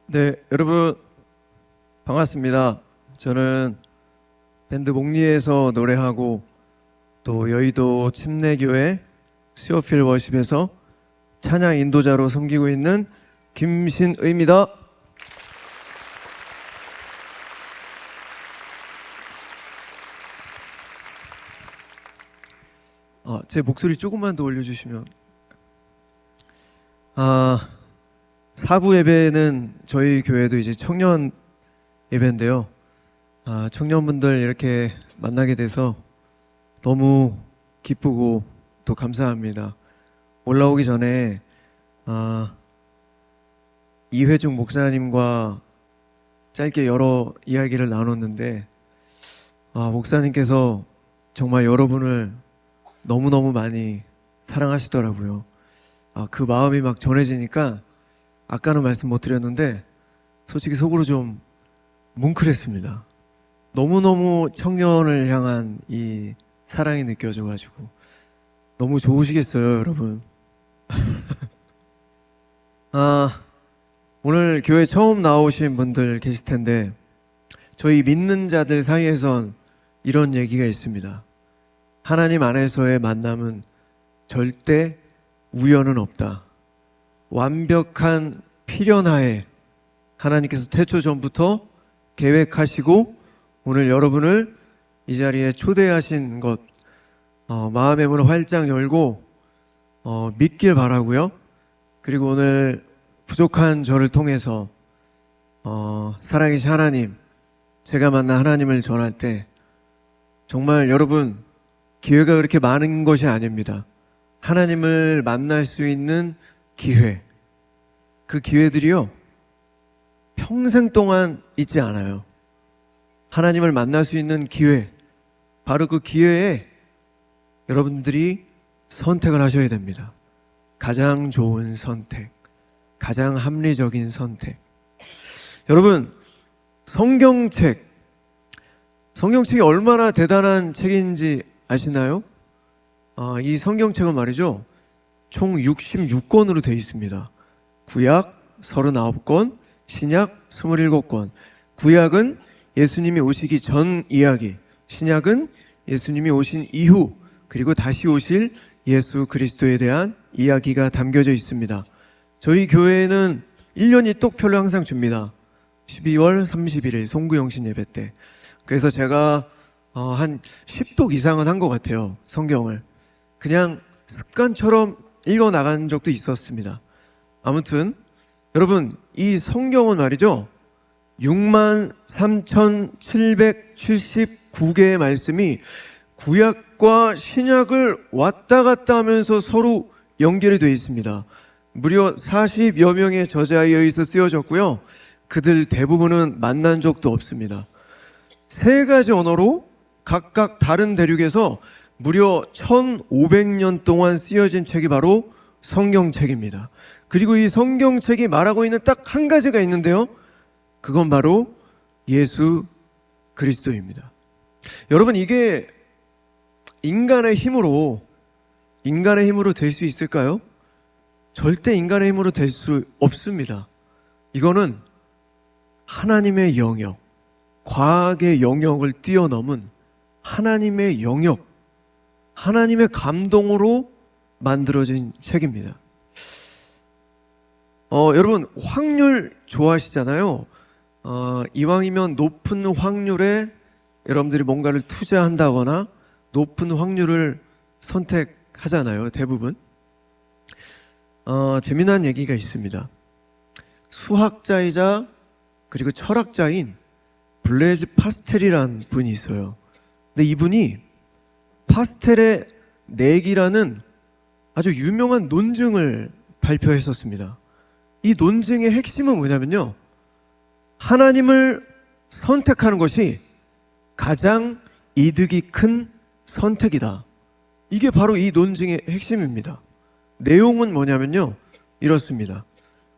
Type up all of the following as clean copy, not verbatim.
네, 여러분 반갑습니다. 저는 밴드 목리에서 노래하고 또 여의도 침례교회 수요필 워십에서 찬양 인도자로 섬기고 있는 김신의입니다. 제 목소리 조금만 더 올려주시면. 사부 예배는 저희 교회도 이제 청년 예배인데요. 청년분들 이렇게 만나게 돼서 너무 기쁘고 또 감사합니다. 올라오기 전에 이회중 목사님과 짧게 여러 이야기를 나눴는데 목사님께서 정말 여러분을 너무너무 많이 사랑하시더라고요. 그 마음이 막 전해지니까 아까는 말씀 못 드렸는데 솔직히 속으로 좀 뭉클했습니다. 너무너무 청년을 향한 이 사랑이 느껴져가지고 너무 좋으시겠어요, 여러분. 오늘 교회 처음 나오신 분들 계실 텐데 저희 믿는 자들 사이에선 이런 얘기가 있습니다. 하나님 안에서의 만남은 절대 우연은 없다. 완벽한 필연하에 하나님께서 태초 전부터 계획하시고 오늘 여러분을 이 자리에 초대하신 것 마음의 문을 활짝 열고 믿길 바라고요. 그리고 오늘 부족한 저를 통해서 살아계신 하나님, 제가 만난 하나님을 전할 때 정말 여러분 기회가 그렇게 많은 것이 아닙니다. 하나님을 만날 수 있는 기회, 그 기회들이요 평생 동안 있지 않아요. 하나님을 만날 수 있는 기회, 바로 그 기회에 여러분들이 선택을 하셔야 됩니다. 가장 좋은 선택, 가장 합리적인 선택. 여러분, 성경책이 얼마나 대단한 책인지 아시나요? 이 성경책은 말이죠, 총 66권으로 되어 있습니다. 구약 39권, 신약 27권. 구약은 예수님이 오시기 전 이야기, 신약은 예수님이 오신 이후, 그리고 다시 오실 예수 그리스도에 대한 이야기가 담겨져 있습니다. 저희 교회는 1년이 똑별로 항상 줍니다. 12월 31일 송구영신 예배 때. 그래서 제가 한 10독 이상은 한 것 같아요. 성경을 그냥 습관처럼 읽어 나간 적도 있었습니다. 아무튼 여러분, 이 성경은 말이죠 63,779개의 말씀이 구약과 신약을 왔다 갔다 하면서 서로 연결이 되어 있습니다. 무려 40여 명의 저자에 의해서 쓰여졌고요. 그들 대부분은 만난 적도 없습니다. 세 가지 언어로 각각 다른 대륙에서 무려 1500년 동안 쓰여진 책이 바로 성경책입니다. 그리고 이 성경책이 말하고 있는 딱 한 가지가 있는데요. 그건 바로 예수 그리스도입니다. 여러분, 이게 인간의 힘으로 될 수 있을까요? 절대 인간의 힘으로 될 수 없습니다. 이거는 하나님의 영역, 과학의 영역을 뛰어넘은 하나님의 영역, 하나님의 감동으로 만들어진 책입니다. 여러분, 확률 좋아하시잖아요. 이왕이면 높은 확률에 여러분들이 뭔가를 투자한다거나 높은 확률을 선택하잖아요, 대부분. 재미난 얘기가 있습니다. 수학자이자 그리고 철학자인 블레즈 파스텔이란 분이 있어요. 근데 이분이 파스텔의 내기라는 아주 유명한 논증을 발표했었습니다. 이 논증의 핵심은 뭐냐면요, 하나님을 선택하는 것이 가장 이득이 큰 선택이다. 이게 바로 이 논증의 핵심입니다. 내용은 뭐냐면요, 이렇습니다.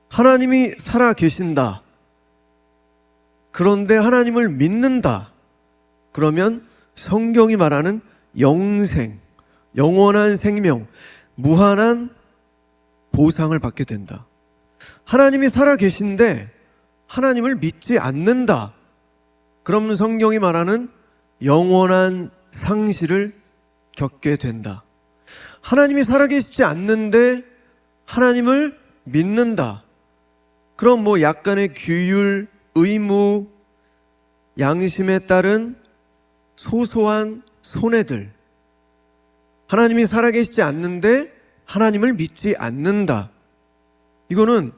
하나님이 살아 계신다. 그런데 하나님을 믿는다. 그러면 성경이 말하는 영생, 영원한 생명, 무한한 보상을 받게 된다. 하나님이 살아 계신데 하나님을 믿지 않는다. 그럼 성경이 말하는 영원한 상실을 겪게 된다. 하나님이 살아계시지 않는데 하나님을 믿는다. 그럼 뭐 약간의 규율, 의무, 양심에 따른 소소한 손해들. 하나님이 살아계시지 않는데 하나님을 믿지 않는다. 이거는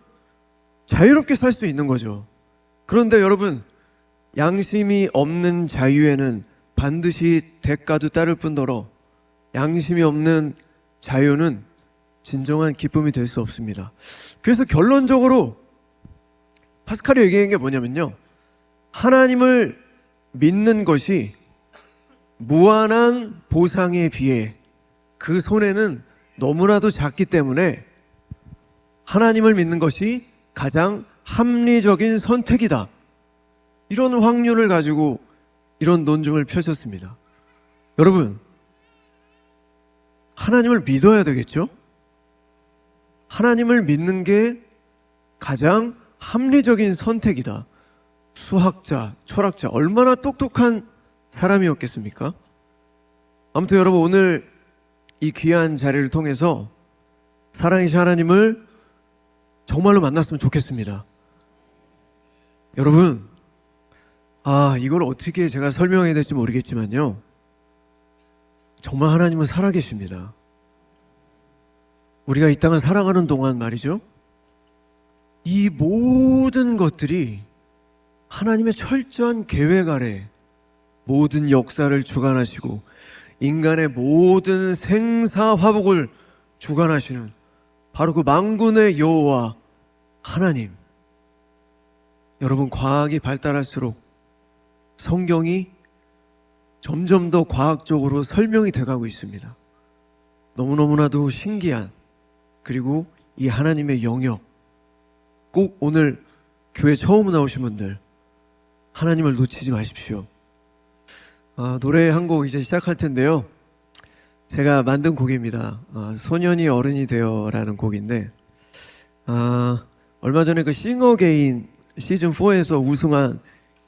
자유롭게 살 수 있는 거죠. 그런데 여러분, 양심이 없는 자유에는 반드시 대가도 따를 뿐더러 양심이 없는 자유는 진정한 기쁨이 될 수 없습니다. 그래서 결론적으로 파스칼이 얘기한 게 뭐냐면요, 하나님을 믿는 것이 무한한 보상에 비해 그 손해는 너무나도 작기 때문에 하나님을 믿는 것이 가장 합리적인 선택이다. 이런 확률을 가지고 이런 논증을 펼쳤습니다. 여러분, 하나님을 믿어야 되겠죠? 하나님을 믿는 게 가장 합리적인 선택이다. 수학자, 철학자, 얼마나 똑똑한 사람이었겠습니까? 아무튼 여러분, 오늘 이 귀한 자리를 통해서 사랑이신 하나님을 정말로 만났으면 좋겠습니다. 여러분, 이걸 어떻게 제가 설명해야 될지 모르겠지만요, 정말 하나님은 살아계십니다. 우리가 이 땅을 살아가는 동안 말이죠, 이 모든 것들이 하나님의 철저한 계획 아래 모든 역사를 주관하시고 인간의 모든 생사화복을 주관하시는 바로 그 만군의 여호와 하나님. 여러분, 과학이 발달할수록 성경이 점점 더 과학적으로 설명이 돼가고 있습니다. 너무너무나도 신기한, 그리고 이 하나님의 영역, 꼭 오늘 교회 처음 나오신 분들 하나님을 놓치지 마십시오. 노래 한 곡 이제 시작할 텐데요, 제가 만든 곡입니다. 소년이 어른이 되어라는 곡인데, 얼마 전에 그 싱어게인 시즌4에서 우승한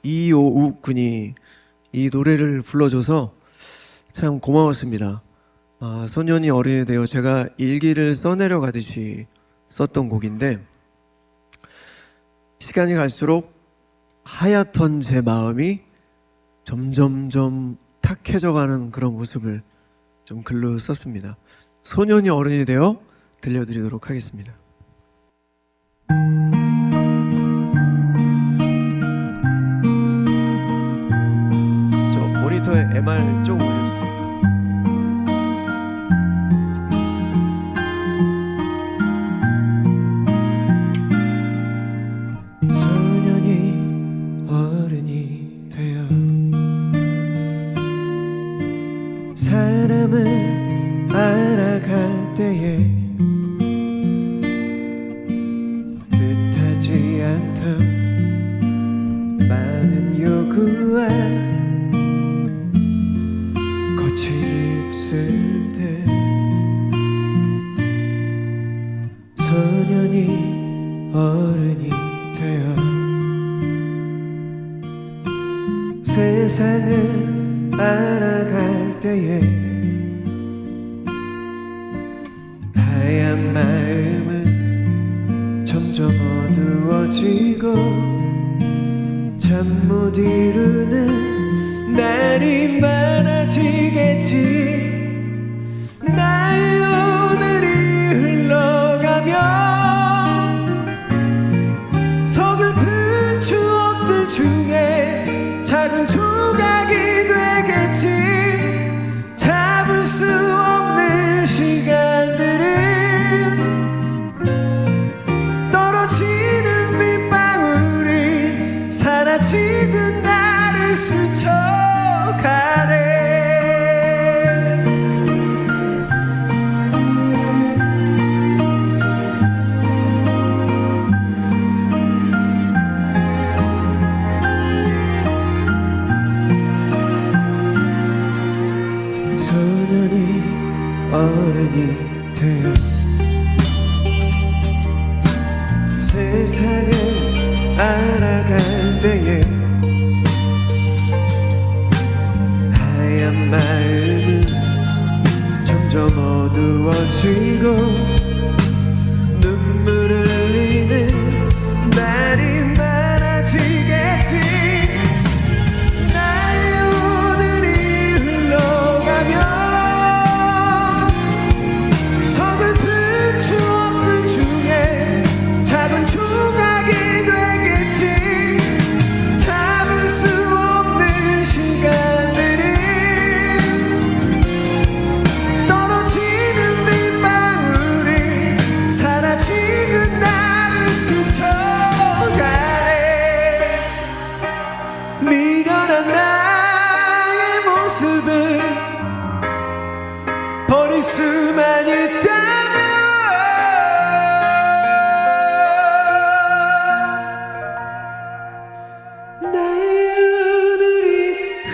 이오욱 군이 이 노래를 불러줘서 참 고마웠습니다. 소년이 어른이 되어, 제가 일기를 써내려 가듯이 썼던 곡인데, 시간이 갈수록 하얗던 제 마음이 점점점 탁해져가는 그런 모습을 좀 글로 썼습니다. 소년이 어른이 되어 들려드리도록 하겠습니다. 저 모니터에 MR 좀 올려주세요. 소년이 어른이 되어 사람을 알아갈 때에 뜻하지 않던 많은 요구와 거친 입술들, 소년이 어른이 되어 세상을 알아갈 때에 하얀 마음은 점점 어두워지고 잠 못 이루는 날이 많아지겠지. 나의 오늘이 흘러가면 서글픈 추억들 중에 작은 조각이 되겠지. 잡을 수 없는 시간들은 떨어지는 빗방울이 사라지듯 나를 스쳐가네. 소년이 어른이 되어 세상을 알아 때에 하얀 마음은 점점 어두워지고 눈물을 흘리는 날이 많아지겠지. 나의 오늘이 흘러가면 서글픈 추억들 중에 작은 조각이 되겠지. 잡을 수 없는 시간들이 떨어지는 빗방울이 사라지는 나를 스쳐가네. 미련한 나의 모습을 버릴 수만 있다면 나의 오늘이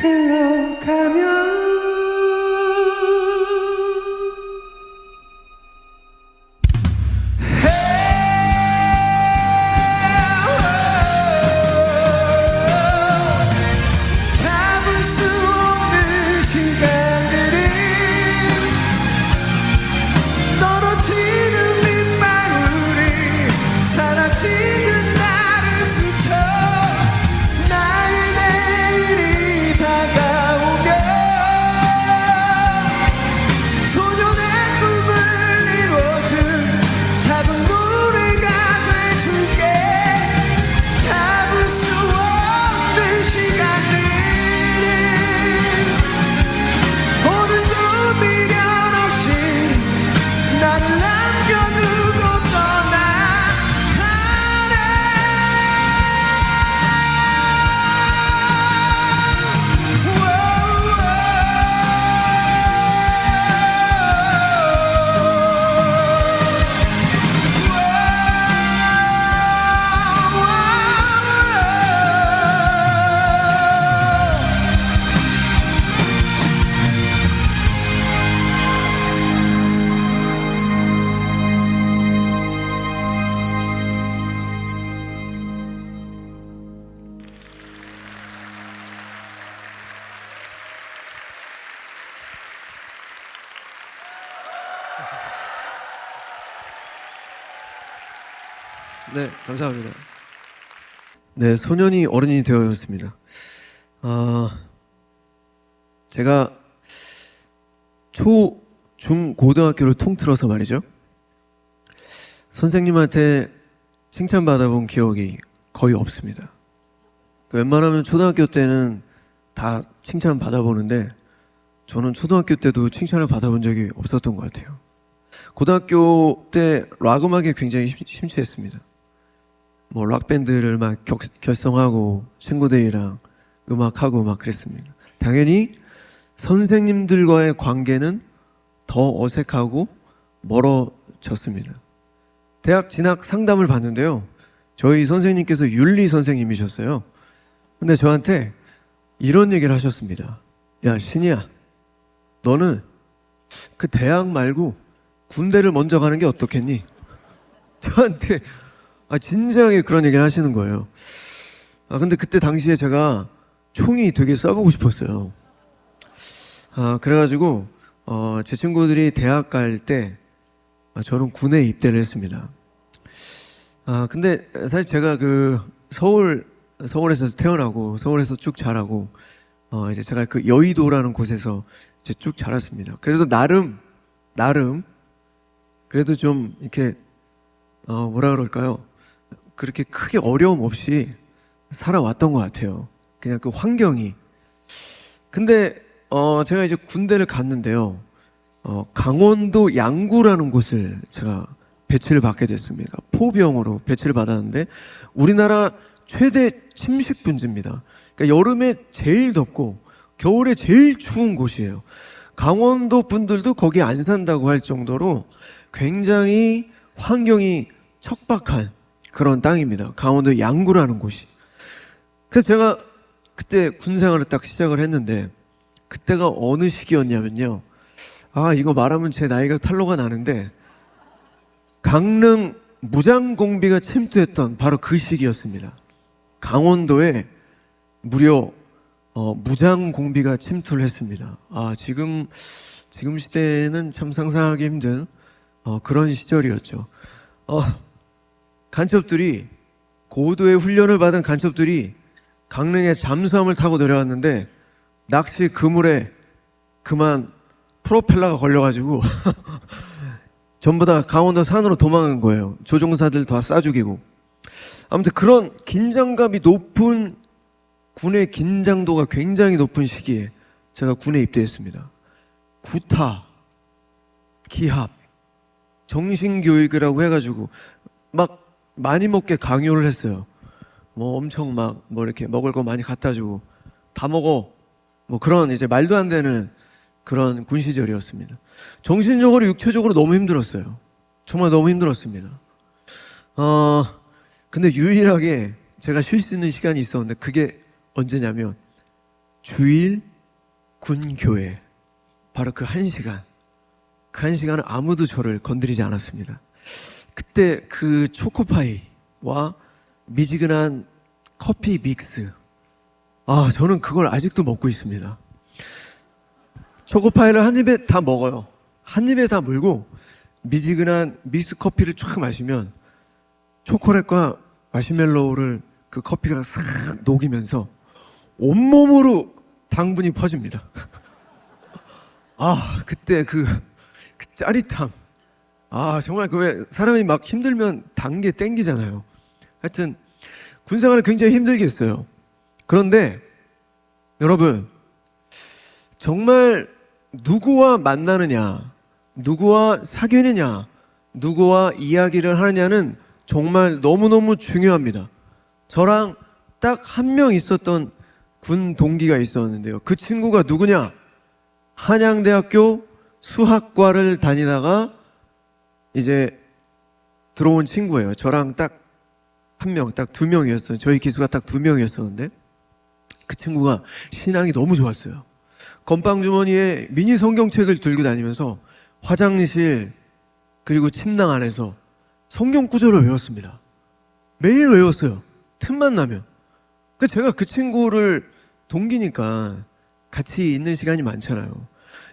흘러가면 잡을 수 없는 시간들이 떨어지는 빗방울이 사라지는 나를 스쳐 나의 내일이 다가오면 소년의 꿈을 이뤄준 작은 노래가 돼줄게. 잡을 수 없는 시간들이 오늘도 미련 없이 나를 남겨두고 네, 감사합니다. 네, 소년이 어른이 되었습니다. 제가 초, 중, 고등학교를 통틀어서 말이죠. 선생님한테 칭찬받아본 기억이 거의 없습니다. 웬만하면 초등학교 때는 다 칭찬 받아보는데 저는 초등학교 때도 칭찬을 받아본 적이 없었던 것 같아요. 고등학교 때 락 음악에 굉장히 심취했습니다. 뭐 락밴드를 막 결성하고 친구들이랑 음악하고 막 그랬습니다. 당연히 선생님들과의 관계는 더 어색하고 멀어졌습니다. 대학 진학 상담을 받는데요, 저희 선생님께서 윤리 선생님이셨어요. 근데 저한테 이런 얘기를 하셨습니다. 야, 신이야, 너는 그 대학 말고 군대를 먼저 가는 게 어떻겠니? 저한테 진지하게 그런 얘기를 하시는 거예요. 근데 그때 당시에 제가 총이 되게 쏴보고 싶었어요. 그래가지고 제 친구들이 대학 갈 때 저는 군에 입대를 했습니다. 근데 사실 제가 그 서울에서 태어나고 서울에서 쭉 자라고 이제 제가 그 여의도라는 곳에서 이제 쭉 자랐습니다. 그래도 나름 그래도 좀 이렇게 뭐라 그럴까요? 그렇게 크게 어려움 없이 살아왔던 것 같아요. 그냥 그 환경이. 근데 제가 이제 군대를 갔는데요, 강원도 양구라는 곳을 제가 배치를 받게 됐습니다. 포병으로 배치를 받았는데 우리나라 최대 침식분지입니다. 그러니까 여름에 제일 덥고 겨울에 제일 추운 곳이에요. 강원도 분들도 거기 안 산다고 할 정도로 굉장히 환경이 척박한 그런 땅입니다. 강원도 양구라는 곳이. 그래서 제가 그때 군 생활을 딱 시작을 했는데 그때가 어느 시기였냐면요, 이거 말하면 제 나이가 탄로가 나는데 강릉 무장공비가 침투했던 바로 그 시기였습니다. 강원도에 무려 무장 공비가 침투를 했습니다. 지금 시대는 참 상상하기 힘든 그런 시절이었죠. 간첩들이 고도의 훈련을 받은 간첩들이 강릉에 잠수함을 타고 내려왔는데 낚시 그물에 그만 프로펠러가 걸려가지고 전부 다 강원도 산으로 도망간 거예요. 조종사들 다 쏴 죽이고. 아무튼 그런 긴장감이 높은, 군의 긴장도가 굉장히 높은 시기에 제가 군에 입대했습니다. 구타, 기합, 정신교육이라고 해가지고 막 많이 먹게 강요를 했어요. 뭐 엄청 막 뭐 이렇게 먹을 거 많이 갖다 주고 다 먹어, 뭐 그런 이제 말도 안 되는 그런 군 시절이었습니다. 정신적으로 육체적으로 너무 힘들었어요. 정말 너무 힘들었습니다. 근데 유일하게 제가 쉴 수 있는 시간이 있었는데 그게 언제냐면 주일 군교회, 바로 그 1시간. 그 1시간은 아무도 저를 건드리지 않았습니다. 그때 그 초코파이와 미지근한 커피 믹스, 저는 그걸 아직도 먹고 있습니다. 초코파이를 한 입에 다 먹어요. 한 입에 다 물고 미지근한 믹스 커피를 쫙 마시면 초콜릿과 마시멜로우를 그 커피가 싹 녹이면서 온몸으로 당분이 퍼집니다. 그때 그 짜릿함. 정말 그 왜 사람이 막 힘들면 단 게 땡기잖아요. 하여튼 군생활을 굉장히 힘들게 했어요. 그런데 여러분, 정말 누구와 만나느냐, 누구와 사귀느냐, 누구와 이야기를 하느냐는 정말 너무너무 중요합니다. 저랑 딱 한 명 있었던 군 동기가 있었는데요. 그 친구가 누구냐? 한양대학교 수학과를 다니다가 이제 들어온 친구예요. 저랑 딱 한 명, 딱 2명이었어요. 저희 기수가 딱 2명이었었는데 그 친구가 신앙이 너무 좋았어요. 건빵 주머니에 미니 성경책을 들고 다니면서 화장실 그리고 침낭 안에서 성경 구절을 외웠습니다. 매일 외웠어요. 틈만 나면. 제가 그 친구를 동기니까 같이 있는 시간이 많잖아요.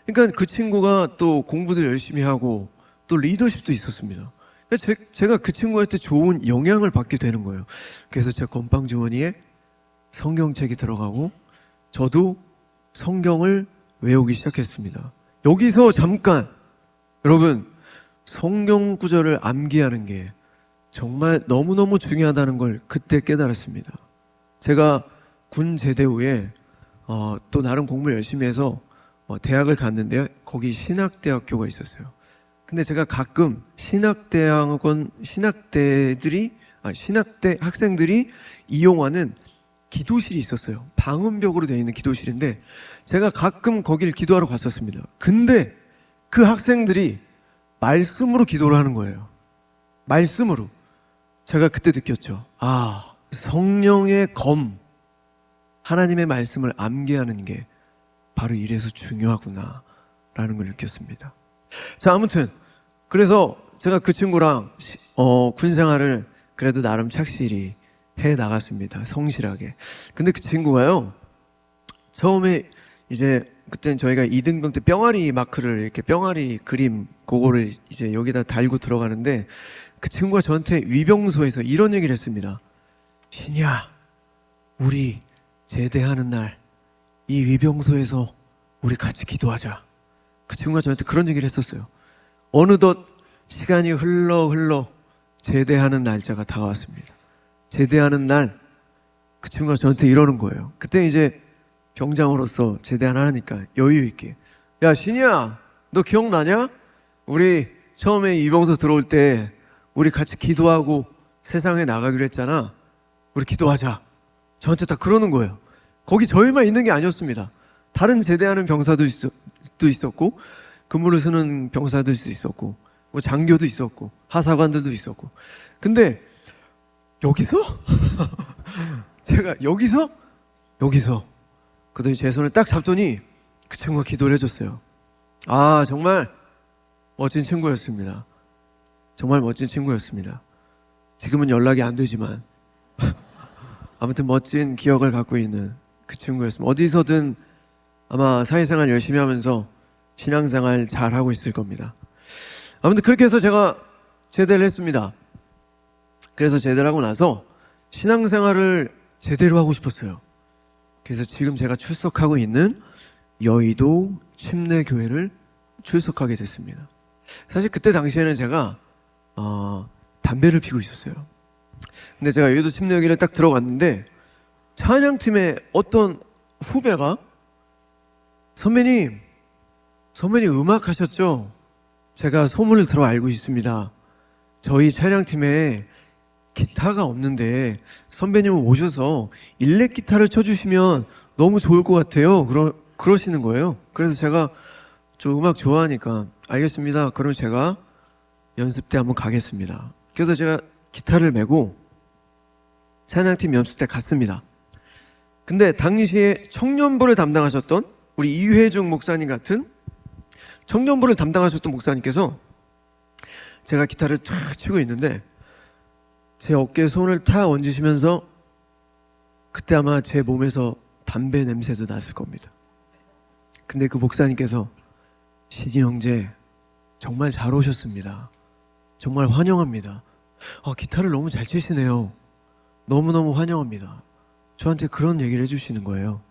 그러니까 그 친구가 또 공부도 열심히 하고 또 리더십도 있었습니다. 제가 그 친구한테 좋은 영향을 받게 되는 거예요. 그래서 제 건빵 주머니에 성경책이 들어가고 저도 성경을 외우기 시작했습니다. 여기서 잠깐, 여러분, 성경 구절을 암기하는 게 정말 너무너무 중요하다는 걸 그때 깨달았습니다. 제가 군 제대 후에 또 나름 공부를 열심히 해서 대학을 갔는데요. 거기 신학대학교가 있었어요. 근데 제가 가끔 신학대 학생들이 이용하는 기도실이 있었어요. 방음벽으로 되어 있는 기도실인데 제가 가끔 거길 기도하러 갔었습니다. 근데 그 학생들이 말씀으로 기도를 하는 거예요. 말씀으로. 제가 그때 느꼈죠. 성령의 검, 하나님의 말씀을 암기하는 게 바로 이래서 중요하구나 라는 걸 느꼈습니다. 자, 아무튼 그래서 제가 그 친구랑 군생활을 그래도 나름 착실히 해 나갔습니다. 성실하게. 근데 그 친구가요, 처음에 이제 그때는 저희가 2등병 때 뿅아리 마크를, 이렇게 뿅아리 그림 그거를 이제 여기다 달고 들어가는데 그 친구가 저한테 위병소에서 이런 얘기를 했습니다. 신이야, 우리 제대하는 날 이 위병소에서 우리 같이 기도하자. 그 친구가 저한테 그런 얘기를 했었어요. 어느덧 시간이 흘러 제대하는 날짜가 다가왔습니다. 제대하는 날 그 친구가 저한테 이러는 거예요. 그때 이제 병장으로서 제대 하나 하니까 여유 있게, 야 신이야, 너 기억나냐? 우리 처음에 이병소 들어올 때 우리 같이 기도하고 세상에 나가기로 했잖아. 우리 기도하자. 저한테 딱 그러는 거예요. 거기 저희만 있는 게 아니었습니다. 다른 제대하는 병사도 있었고, 근무를 쓰는 병사도 있었고, 뭐 장교도 있었고, 하사관들도 있었고. 근데 여기서 제가 여기서 그랬더니 제 손을 딱 잡더니 그 친구가 기도를 해줬어요. 정말 멋진 친구였습니다. 정말 멋진 친구였습니다. 지금은 연락이 안 되지만 아무튼 멋진 기억을 갖고 있는 그 친구였습니다. 어디서든 아마 사회생활 열심히 하면서 신앙생활 잘 하고 있을 겁니다. 아무튼 그렇게 해서 제가 제대를 했습니다. 그래서 제대를 하고 나서 신앙생활을 제대로 하고 싶었어요. 그래서 지금 제가 출석하고 있는 여의도 침례교회를 출석하게 됐습니다. 사실 그때 당시에는 제가 담배를 피고 있었어요. 근데 제가 여의도 침례교회를 딱 들어갔는데 찬양팀의 어떤 후배가 선배님 음악 하셨죠? 제가 소문을 들어 알고 있습니다. 저희 찬양팀에 기타가 없는데 선배님 오셔서 일렉 기타를 쳐주시면 너무 좋을 것 같아요. 그러시는 거예요. 그래서 제가 저 음악 좋아하니까 알겠습니다. 그럼 제가 연습 때 한번 가겠습니다. 그래서 제가 기타를 메고 찬양팀 연습 때 갔습니다. 근데 당시에 청년부를 담당하셨던 우리 이회중 목사님 같은 청년부를 담당하셨던 목사님께서 제가 기타를 쫙 치고 있는데 제 어깨에 손을 탁 얹으시면서 그때 아마 제 몸에서 담배 냄새도 났을 겁니다. 근데 그 목사님께서 신이 형제 정말 잘 오셨습니다. 정말 환영합니다. 기타를 너무 잘 치시네요. 너무너무 환영합니다. 저한테 그런 얘기를 해주시는 거예요.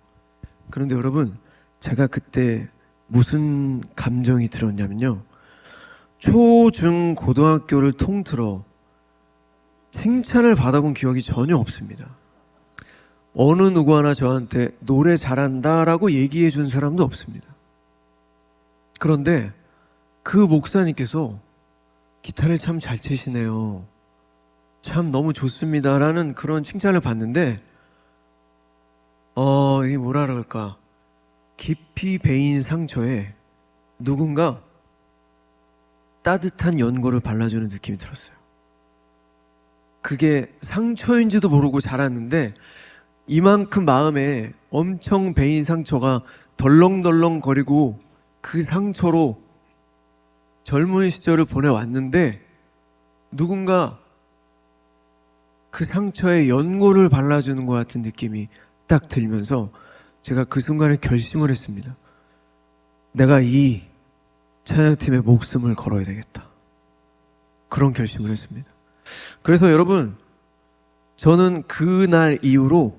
그런데 여러분 제가 그때 무슨 감정이 들었냐면요, 초, 중, 고등학교를 통틀어 칭찬을 받아본 기억이 전혀 없습니다. 어느 누구 하나 저한테 노래 잘한다라고 얘기해 준 사람도 없습니다. 그런데 그 목사님께서 기타를 참 잘 치시네요, 참 너무 좋습니다 라는 그런 칭찬을 받는데 이게 뭐라 그럴까, 깊이 베인 상처에 누군가 따뜻한 연고를 발라주는 느낌이 들었어요. 그게 상처인지도 모르고 자랐는데 이만큼 마음에 엄청 베인 상처가 덜렁덜렁 거리고 그 상처로 젊은 시절을 보내왔는데 누군가 그 상처에 연고를 발라주는 것 같은 느낌이 딱 들면서 제가 그 순간에 결심을 했습니다. 내가 이 찬양팀의 목숨을 걸어야 되겠다. 그런 결심을 했습니다. 그래서 여러분 저는 그날 이후로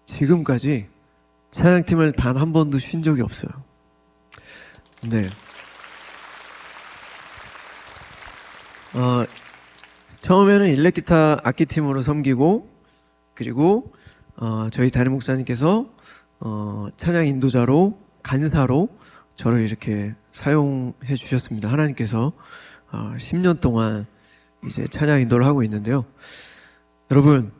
지금까지 찬양팀을 단 한 번도 쉰 적이 없어요. 네. 처음에는 일렉기타 악기팀으로 섬기고 그리고 저희 담임 목사님께서 찬양 인도자로 간사로 저를 이렇게 사용해 주셨습니다. 하나님께서 10년 동안 이제 찬양 인도를 하고 있는데요. 여러분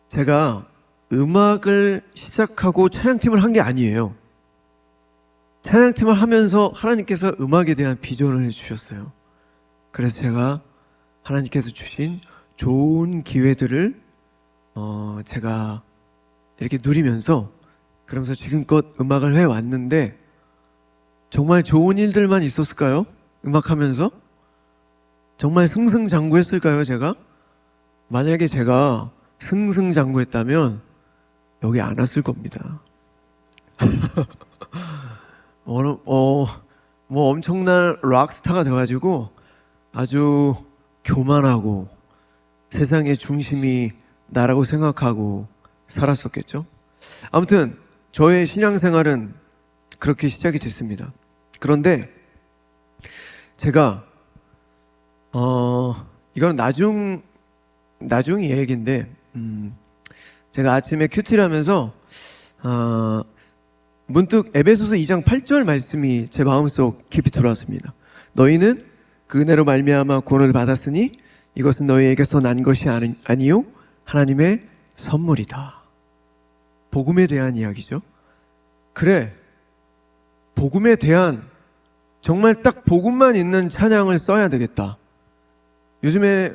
제가 음악을 시작하고 찬양팀을 한 게 아니에요. 찬양팀을 하면서 하나님께서 음악에 대한 비전을 주셨어요. 그래서 제가 하나님께서 주신 좋은 기회들을 제가 이렇게 누리면서 그러면서 지금껏 음악을 해왔는데 정말 좋은 일들만 있었을까요? 음악하면서? 정말 승승장구했을까요, 제가? 만약에 제가 승승장구했다면 여기 안 왔을 겁니다. 뭐 엄청난 락스타가 돼가지고 아주 교만하고 세상의 중심이 나라고 생각하고 살았었겠죠. 아무튼 저의 신앙생활은 그렇게 시작이 됐습니다. 그런데 제가 이건 나중 얘기인데 제가 아침에 큐티를 하면서 문득 에베소서 2장 8절 말씀이 제 마음속 깊이 들어왔습니다. 너희는 그 은혜로 말미암아 구원을 받았으니 이것은 너희에게서 난 것이 아니요 하나님의 선물이다. 복음에 대한 이야기죠. 그래, 복음에 대한 정말 딱 복음만 있는 찬양을 써야 되겠다. 요즘에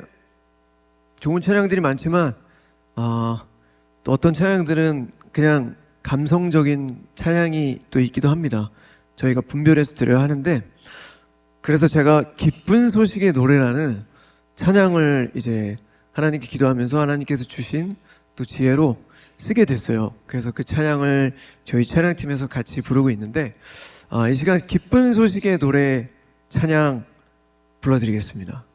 좋은 찬양들이 많지만 또 어떤 찬양들은 그냥 감성적인 찬양이 또 있기도 합니다. 저희가 분별해서 드려야 하는데, 그래서 제가 기쁜 소식의 노래라는 찬양을 이제 하나님께 기도하면서 하나님께서 주신 또 지혜로 쓰게 됐어요. 그래서 그 찬양을 저희 찬양팀에서 같이 부르고 있는데 이 시간 기쁜 소식의 노래 찬양 불러드리겠습니다.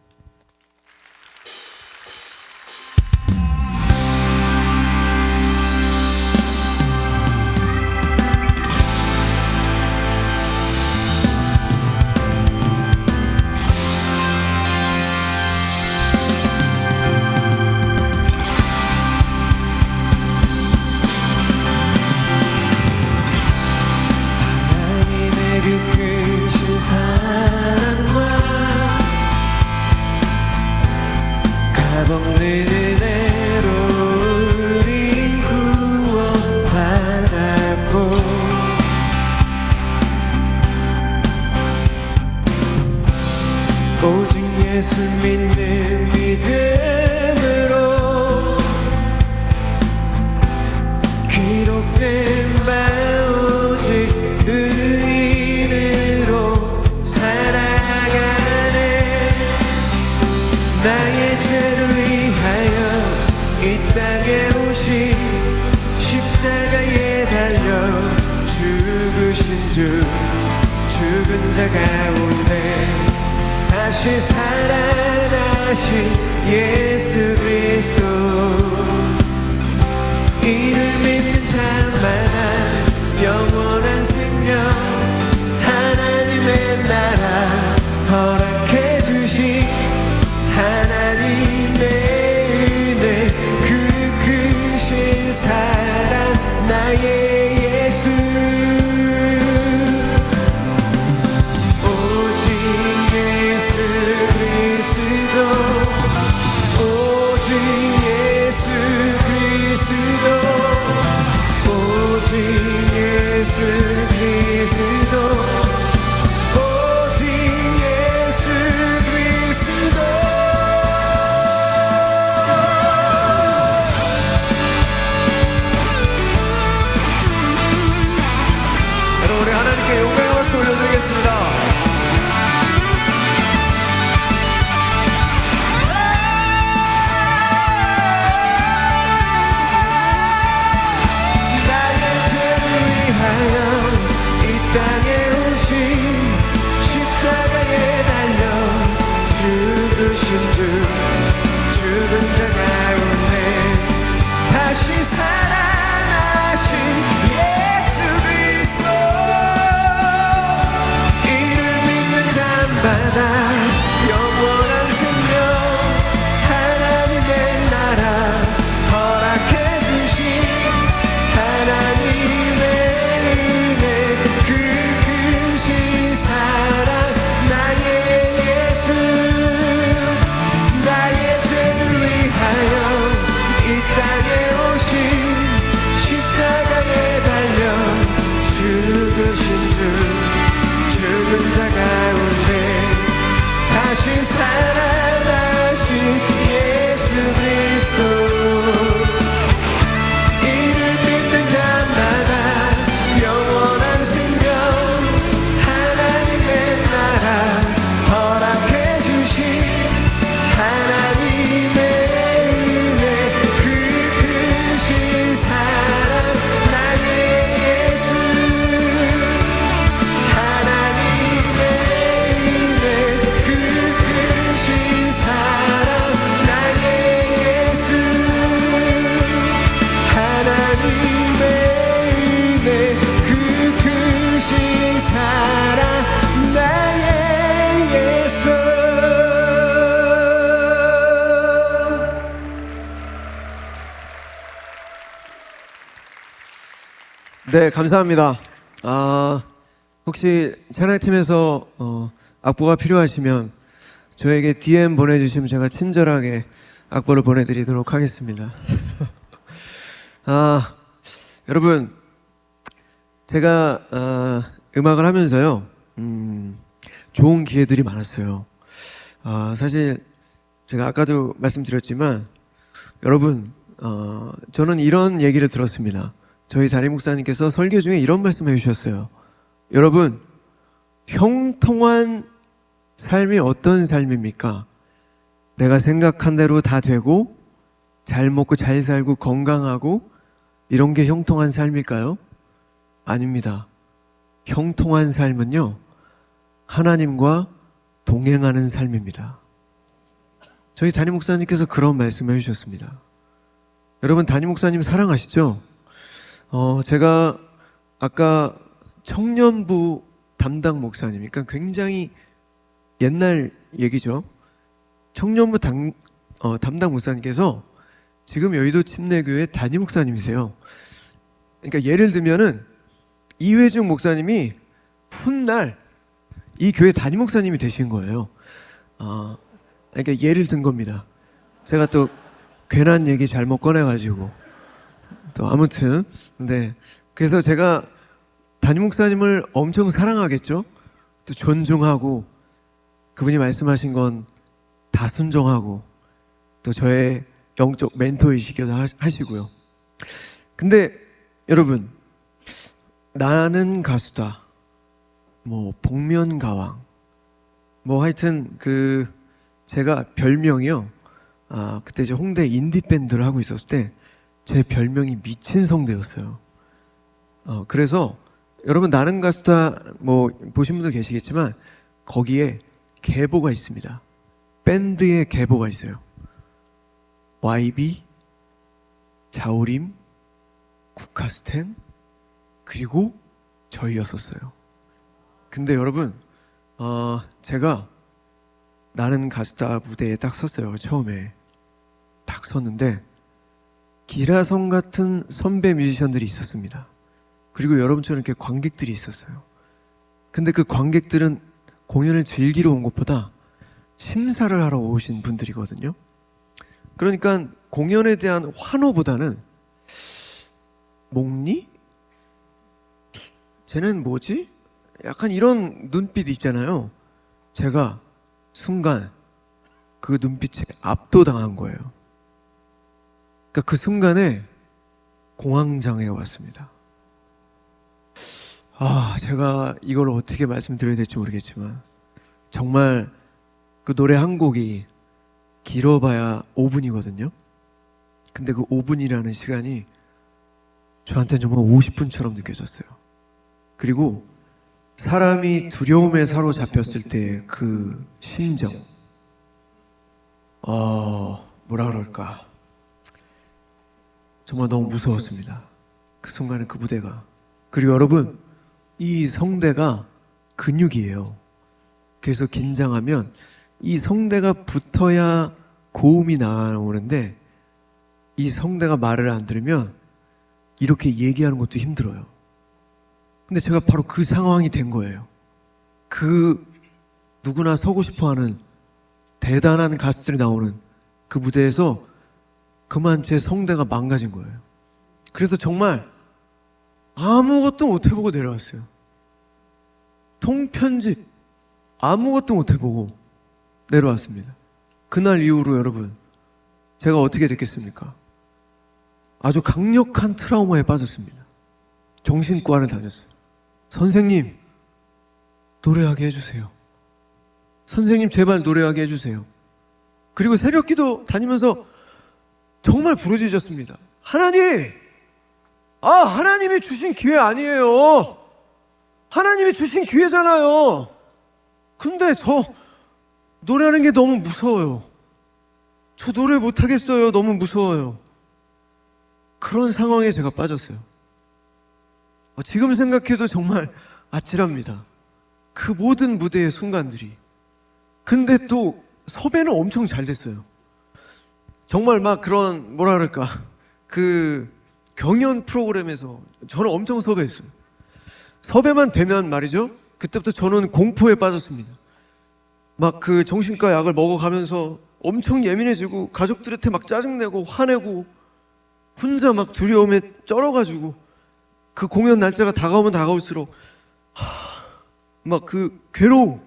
값없는 은혜로 우린 구원받았고 오직 예수 믿는 믿음으로 기록된 바 오직 의인으로 살아가네. 나의 죄를 위하여 이 땅에 오신 십자가에 달려 죽으신 주, 죽은 자 가운데 다시 살아나신 예수 그리스도, 이를 믿는 자마다 영원한 생명, 하나님의 나라 허락해 주신 하나님의 은혜, 그 크신 사랑, 나의 예수. 오직 예수 그리스도, 오직 예수 그리스도, 오직 예수 그리스도, 오직 예수 그리스도. 여러분, 우리 하나님께 영광의 박수 올려드리겠습니다. 나의 죄를 위하여 이 땅에 오신 십자가에 달려 죽으신 주, 죽은 자 가운데 다시 살아나신 예수 그리스도, 이를 믿는 자마다 영원한 생명, 하나님의 나라 허락해 주신 하나님의 은혜, 그 크신 사랑, 나의 예수. 나의 죄를 위하여 이 땅에 오신 십자가에 달려 죽으신 주, 죽은 자 가운데 다시 살아나신 예수 그리스도, 이를 믿는 자마다 영원한 생명, 하나님의 나라 허락해 주신 하나님의 은혜, 그 크신 사랑, 나의 예수. 하나님의 은혜, 그 크신 사랑, 나의 예수. 하나님의 은혜, 그 크신 사랑, 나의 예수. 네, 감사합니다. 혹시 찬양팀에서 악보가 필요하시면 저에게 DM 보내주시면 제가 친절하게 악보를 보내드리도록 하겠습니다. 여러분, 제가 음악을 하면서요, 좋은 기회들이 많았어요. 사실 제가 아까도 말씀드렸지만 여러분, 저는 이런 얘기를 들었습니다. 저희 담임 목사님께서 설교 중에 이런 말씀 해주셨어요. 여러분, 형통한 삶이 어떤 삶입니까? 내가 생각한 대로 다 되고 잘 먹고 잘 살고 건강하고 이런 게 형통한 삶일까요? 아닙니다. 형통한 삶은요, 하나님과 동행하는 삶입니다. 저희 담임 목사님께서 그런 말씀을 해주셨습니다. 여러분, 담임 목사님 사랑하시죠? 제가 아까 청년부 담당 목사님, 그러니까 굉장히 옛날 얘기죠. 청년부 담당 목사님께서 지금 여의도 침례교회 담임 목사님이세요. 그러니까 예를 들면은 이회중 목사님이 훗날 이 교회 담임 목사님이 되신 거예요. 그러니까 예를 든 겁니다. 제가 또 괜한 얘기 잘못 꺼내가지고 또 아무튼 네, 그래서 제가 담임 목사님을 엄청 사랑하겠죠. 또 존중하고 그분이 말씀하신 건 다 순종하고 또 저의 영적 멘토이시기도 하시고요. 근데 여러분, 나는 가수다, 뭐 복면가왕, 뭐 하여튼 그 제가 별명이요, 그때 이제 홍대 인디 밴드를 하고 있었을 때 제 별명이 미친 성대였어요. 그래서 여러분, 나는 가수다 뭐 보신 분도 계시겠지만 거기에 계보가 있습니다. 밴드의 계보가 있어요. YB, 자우림, 국카스텐, 그리고 저희였었어요. 근데 여러분, 제가 나는 가수다 무대에 딱 섰어요. 처음에 딱 섰는데 기라성 같은 선배 뮤지션들이 있었습니다. 그리고 여러분처럼 이렇게 관객들이 있었어요. 근데 그 관객들은 공연을 즐기러 온 것보다 심사를 하러 오신 분들이거든요. 그러니까 공연에 대한 환호보다는 목니? 쟤는 뭐지? 약간 이런 눈빛이 있잖아요. 제가 순간 그 눈빛에 압도당한 거예요. 그러니까 그 순간에 공황장애가 왔습니다. 제가 이걸 어떻게 말씀드려야 될지 모르겠지만 정말 그 노래 한 곡이 길어봐야 5분이거든요. 근데 그 5분이라는 시간이 저한테는 정말 50분처럼 느껴졌어요. 그리고 사람이 두려움에 사로잡혔을 때 그 심정, 뭐라 그럴까, 정말 너무 무서웠습니다. 그 순간에 그 무대가. 그리고 여러분, 이 성대가 근육이에요. 그래서 긴장하면 이 성대가 붙어야 고음이 나오는데 이 성대가 말을 안 들으면 이렇게 얘기하는 것도 힘들어요. 근데 제가 바로 그 상황이 된 거예요. 그 누구나 서고 싶어하는 대단한 가수들이 나오는 그 무대에서 그만 제 성대가 망가진 거예요. 그래서 정말 아무것도 못 해보고 내려왔어요. 통편집 아무것도 못 해보고 내려왔습니다. 그날 이후로 여러분, 제가 어떻게 됐겠습니까? 아주 강력한 트라우마에 빠졌습니다. 정신과를 다녔어요. 선생님, 노래하게 해주세요. 선생님, 제발 노래하게 해주세요. 그리고 새벽기도 다니면서 정말 부르짖었습니다. 하나님! 하나님이 주신 기회 아니에요. 하나님이 주신 기회잖아요. 근데 저 노래하는 게 너무 무서워요. 저 노래 못하겠어요. 너무 무서워요. 그런 상황에 제가 빠졌어요. 지금 생각해도 정말 아찔합니다. 그 모든 무대의 순간들이. 근데 또 섭외는 엄청 잘 됐어요. 정말 막 그런 뭐라 그럴까, 그 경연 프로그램에서 저를 엄청 섭외했어요. 섭외만 되면 말이죠, 그때부터 저는 공포에 빠졌습니다. 막 그 정신과 약을 먹어가면서 엄청 예민해지고 가족들한테 막 짜증내고 화내고 혼자 막 두려움에 쩔어가지고 그 공연 날짜가 다가오면 다가올수록 막 그 괴로움,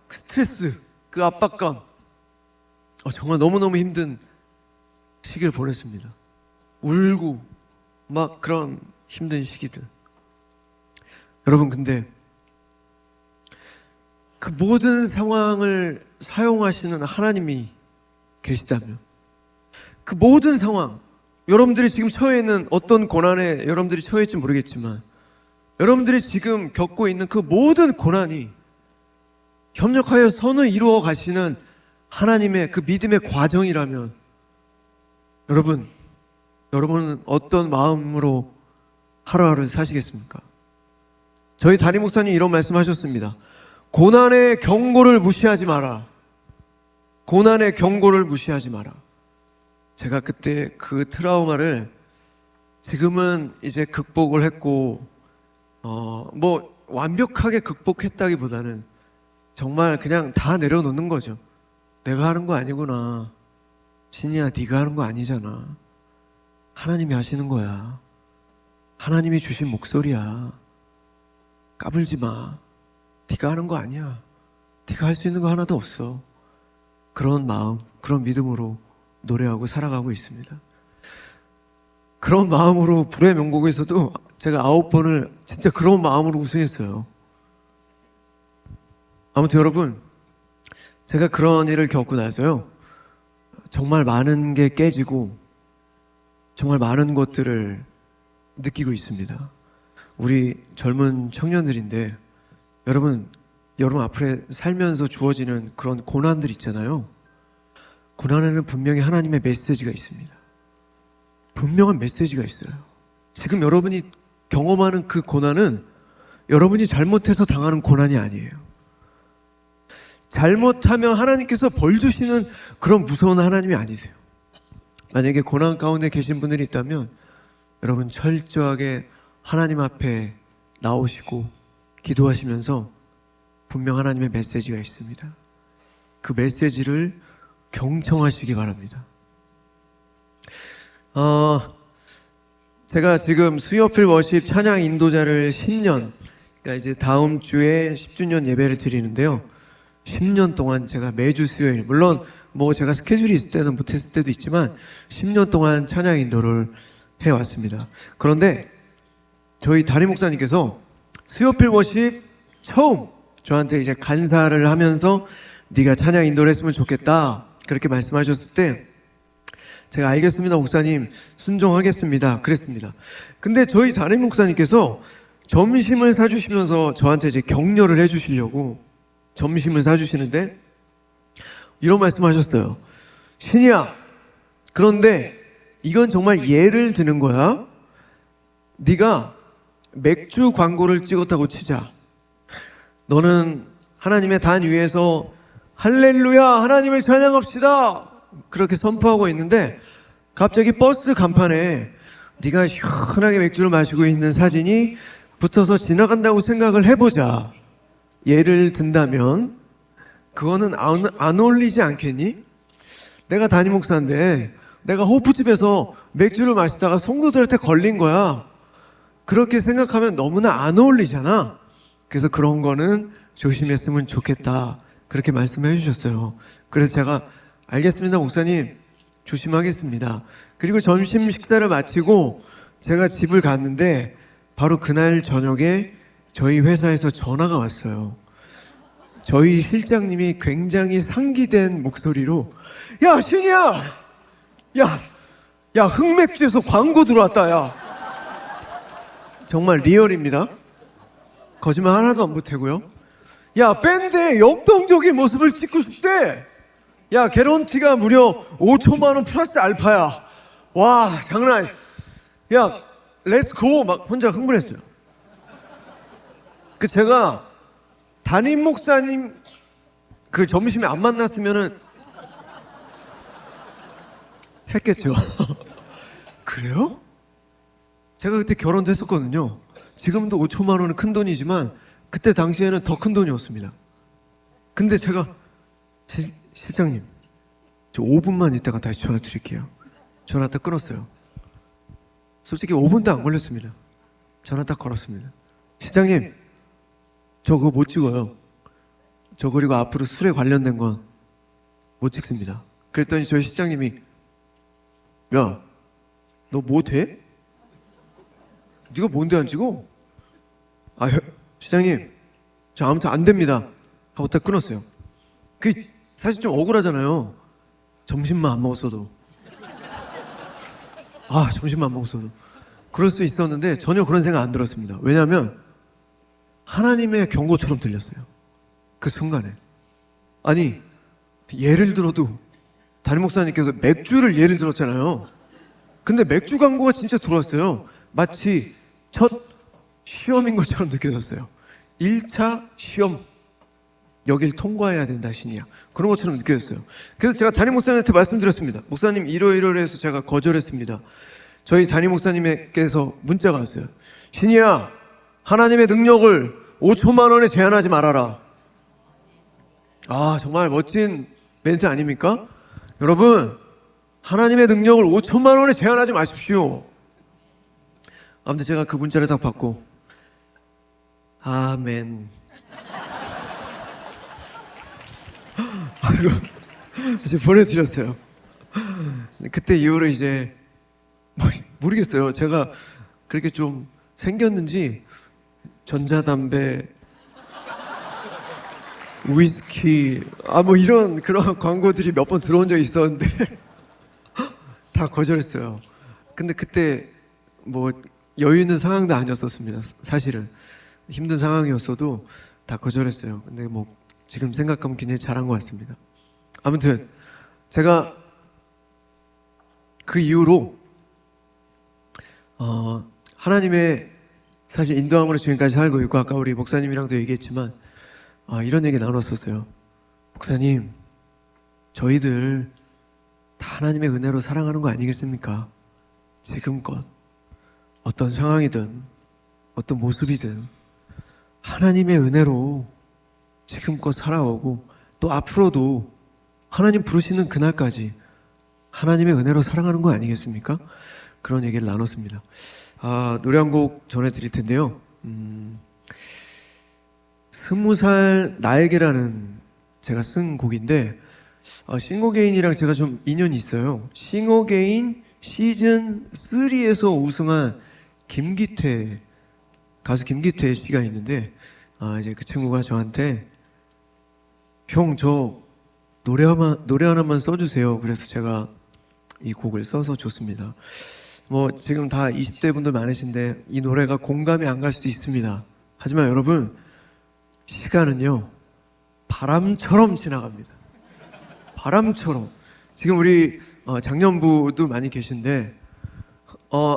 그 스트레스, 그 압박감, 정말 너무너무 힘든 시기를 보냈습니다. 울고 막 그런 힘든 시기들. 여러분, 근데 그 모든 상황을 사용하시는 하나님이 계시다면, 그 모든 상황, 여러분들이 지금 처해 있는 어떤 고난에 여러분들이 처해있지 모르겠지만 여러분들이 지금 겪고 있는 그 모든 고난이 협력하여 선을 이루어 가시는 하나님의 그 믿음의 과정이라면 여러분은 어떤 마음으로 하루하루 사시겠습니까? 저희 담임 목사님 이런 말씀하셨습니다. 고난의 경고를 무시하지 마라. 고난의 경고를 무시하지 마라. 제가 그때 그 트라우마를 지금은 이제 극복을 했고 뭐 완벽하게 극복했다기보다는 정말 그냥 다 내려놓는 거죠. 내가 하는 거 아니구나. 신이야, 네가 하는 거 아니잖아. 하나님이 하시는 거야. 하나님이 주신 목소리야. 까불지 마. 네가 하는 거 아니야. 네가 할 수 있는 거 하나도 없어. 그런 마음, 그런 믿음으로 노래하고 살아가고 있습니다. 그런 마음으로 불의 명곡에서도 제가 9번을 진짜 그런 마음으로 우승했어요. 아무튼 여러분, 제가 그런 일을 겪고 나서요, 정말 많은 게 깨지고 정말 많은 것들을 느끼고 있습니다. 우리 젊은 청년들인데 여러분 앞으로 살면서 주어지는 그런 고난들 있잖아요. 고난에는 분명히 하나님의 메시지가 있습니다. 분명한 메시지가 있어요. 지금 여러분이 경험하는 그 고난은 여러분이 잘못해서 당하는 고난이 아니에요. 잘못하면 하나님께서 벌 주시는 그런 무서운 하나님이 아니세요. 만약에 고난 가운데 계신 분들이 있다면 여러분 철저하게 하나님 앞에 나오시고 기도하시면서 분명 하나님의 메시지가 있습니다. 그 메시지를 경청하시기 바랍니다. 제가 지금 수요필 워십 찬양 인도자를 10년, 그러니까 이제 다음 주에 10주년 예배를 드리는데요. 10년 동안 제가 매주 수요일, 물론 뭐 제가 스케줄이 있을 때는 못했을 때도 있지만 10년 동안 찬양 인도를 해왔습니다. 그런데 저희 담임 목사님께서 수요필 워십 처음 저한테 이제 간사를 하면서 네가 찬양 인도를 했으면 좋겠다 그렇게 말씀하셨을 때 제가 알겠습니다 목사님, 순종하겠습니다 그랬습니다. 근데 저희 담임 목사님께서 점심을 사주시면서 저한테 이제 격려를 해주시려고 점심을 사주시는데 이런 말씀하셨어요. 신이야, 그런데 이건 정말 예를 드는 거야. 네가 맥주 광고를 찍었다고 치자. 너는 하나님의 단 위에서 할렐루야 하나님을 찬양합시다 그렇게 선포하고 있는데 갑자기 버스 간판에 네가 시원하게 맥주를 마시고 있는 사진이 붙어서 지나간다고 생각을 해보자. 예를 든다면 그거는 안 어울리지 않겠니? 내가 담임 목사인데 내가 호프집에서 맥주를 마시다가 성도들한테 걸린 거야. 그렇게 생각하면 너무나 안 어울리잖아. 그래서 그런 거는 조심했으면 좋겠다 그렇게 말씀해 주셨어요. 그래서 제가 알겠습니다 목사님, 조심하겠습니다. 그리고 점심 식사를 마치고 제가 집을 갔는데 바로 그날 저녁에 저희 회사에서 전화가 왔어요. 저희 실장님이 굉장히 상기된 목소리로 야 신이야, 야 흑맥주에서 광고 들어왔다. 야 정말 리얼입니다. 거짓말 하나도 안 보태고요. 야 밴드의 역동적인 모습을 찍고 싶대. 야 개런티가 무려 5천만 원 플러스 알파야. 와 장난 아니야. 야 렛츠고 막 혼자 흥분했어요. 그 제가 담임 목사님 그 점심에 안 만났으면은 했겠죠. 그래요? 제가 그때 결혼도 했었거든요. 지금도 5천만 원은 큰 돈이지만 그때 당시에는 더 큰 돈이었습니다. 근데 제가 실장님 저 5분만 있다가 다시 전화 드릴게요. 전화 딱 끊었어요. 솔직히 5분도 안 걸렸습니다. 전화 딱 걸었습니다. 실장님 저 그거 못 찍어요. 저 그리고 앞으로 술에 관련된 건 못 찍습니다. 그랬더니 저희 실장님이 야 너 뭐 돼? 네가 뭔데 안 찍어? 아 실장님 저 아무튼 안 됩니다 하고 딱 끊었어요. 그 사실 좀 억울하잖아요. 점심만 안 먹었어도 점심만 안 먹었어도 그럴 수 있었는데 전혀 그런 생각 안 들었습니다. 왜냐하면 하나님의 경고처럼 들렸어요. 그 순간에. 아니 예를 들어도 담임 목사님께서 맥주를 예를 들었잖아요. 근데 맥주 광고가 진짜 들어왔어요. 마치 첫 시험인 것처럼 느껴졌어요. 1차 시험, 여길 통과해야 된다 신이야, 그런 것처럼 느껴졌어요. 그래서 제가 담임 목사님한테 말씀드렸습니다. 목사님 이러이러해서 제가 거절했습니다. 저희 담임 목사님께서 문자가 왔어요. 신이야, 하나님의 능력을 5천만 원에 제한하지 말아라. 정말 멋진 멘트 아닙니까? 여러분, 하나님의 능력을 5천만 원에 제한하지 마십시오. 아무튼 제가 그 문자를 딱 받고 아멘 이제 보내드렸어요. 그때 이후로 이제 모르겠어요. 제가 그렇게 좀 생겼는지 전자담배, 위스키, 이런 그런 광고들이 몇 번 들어온 적이 있었는데 다 거절했어요. 근데 그때 여유 있는 상황도 아니었었습니다. 사실은 힘든 상황이었어도 다 거절했어요. 근데 지금 생각하면 굉장히 잘한 것 같습니다. 아무튼 제가 그 이후로 하나님의 사실 인도함으로 지금까지 살고 있고, 아까 우리 목사님이랑도 얘기했지만 이런 얘기 나눴었어요. 목사님, 저희들 다 하나님의 은혜로 사랑하는 거 아니겠습니까? 지금껏 어떤 상황이든 어떤 모습이든 하나님의 은혜로 지금껏 살아오고, 또 앞으로도 하나님 부르시는 그날까지 하나님의 은혜로 사랑하는 거 아니겠습니까? 그런 얘기를 나눴습니다. 노래 한 곡 전해드릴 텐데요. 20살 나에게라는 제가 쓴 곡인데, 싱어게인이랑 제가 좀 인연이 있어요. 싱어게인 시즌 3에서 우승한 김기태, 가수 김기태 씨가 있는데, 이제 그 친구가 저한테 형, 저 노래 하나만 써주세요. 그래서 제가 이 곡을 써서 줬습니다. 지금 다 20대 분들 많으신데 이 노래가 공감이 안 갈 수도 있습니다. 하지만 여러분, 시간은요 바람처럼 지나갑니다. 바람처럼. 지금 우리 장년부도 많이 계신데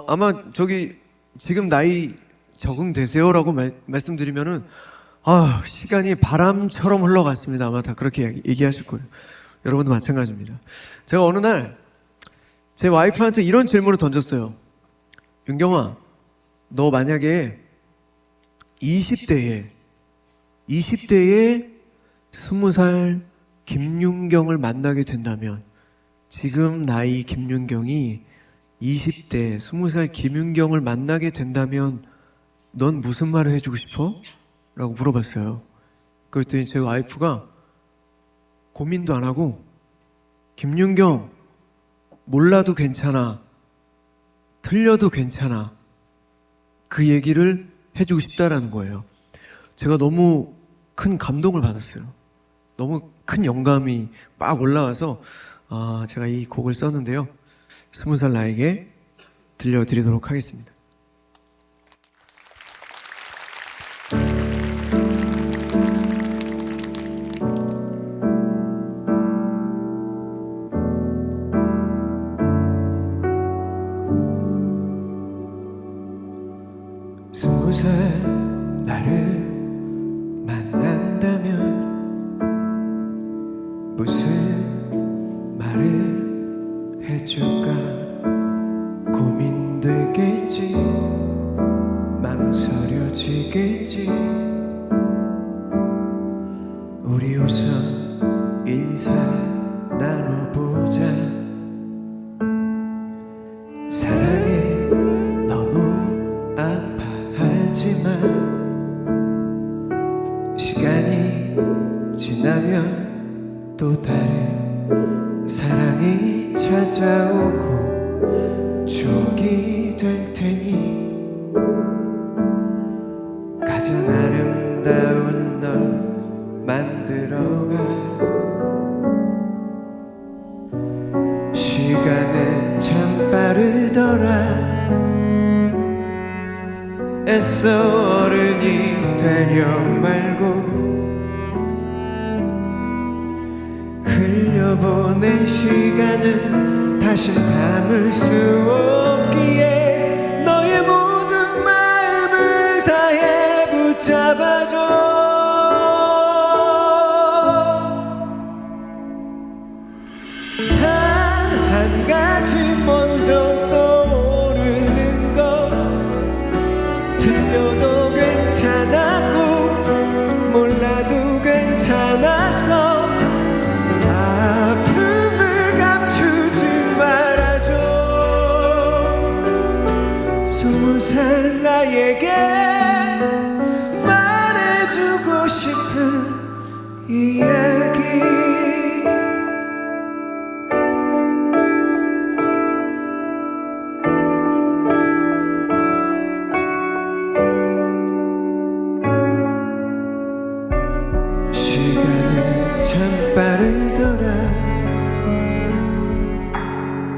아마 저기 지금 나이 적응되세요라고 말씀드리면은 시간이 바람처럼 흘러갔습니다. 아마 다 그렇게 얘기하실 거예요. 여러분도 마찬가지입니다. 제가 어느 날 제 와이프한테 이런 질문을 던졌어요. 윤경아, 너 만약에 20대에 20살 김윤경을 만나게 된다면, 지금 나이 김윤경이 20대 20살 김윤경을 만나게 된다면 넌 무슨 말을 해주고 싶어? 라고 물어봤어요. 그랬더니 제 와이프가 고민도 안 하고, 김윤경, 몰라도 괜찮아, 틀려도 괜찮아, 그 얘기를 해주고 싶다라는 거예요. 제가 너무 큰 감동을 받았어요. 너무 큰 영감이 막 올라와서 제가 이 곡을 썼는데요. 20살 나에게 들려드리도록 하겠습니다. 나를 만난다면 무슨 말을 해줄까 고민되겠지, 망설여지겠지. 우리 우선 인사 나눠보자. 사랑해, 너무 아파하지만 시간이 지나면 또 다른 사랑이 찾아오고 추억이 될 테니 가장 아름다운 널 만들어가. 애써 어른이 되려 말고 흘려보낸 시간은 다신 담을 수 없기에 너의 모든 마음을 다해 붙잡아줘. 단 한 가지 먼저 떠오르는 것 틀려도 괜찮았고 몰라도 괜찮았어. 아픔을 감추지 말아줘. 20살 나에게 말해주고 싶은 이야기. 시간은 참 빠르더라.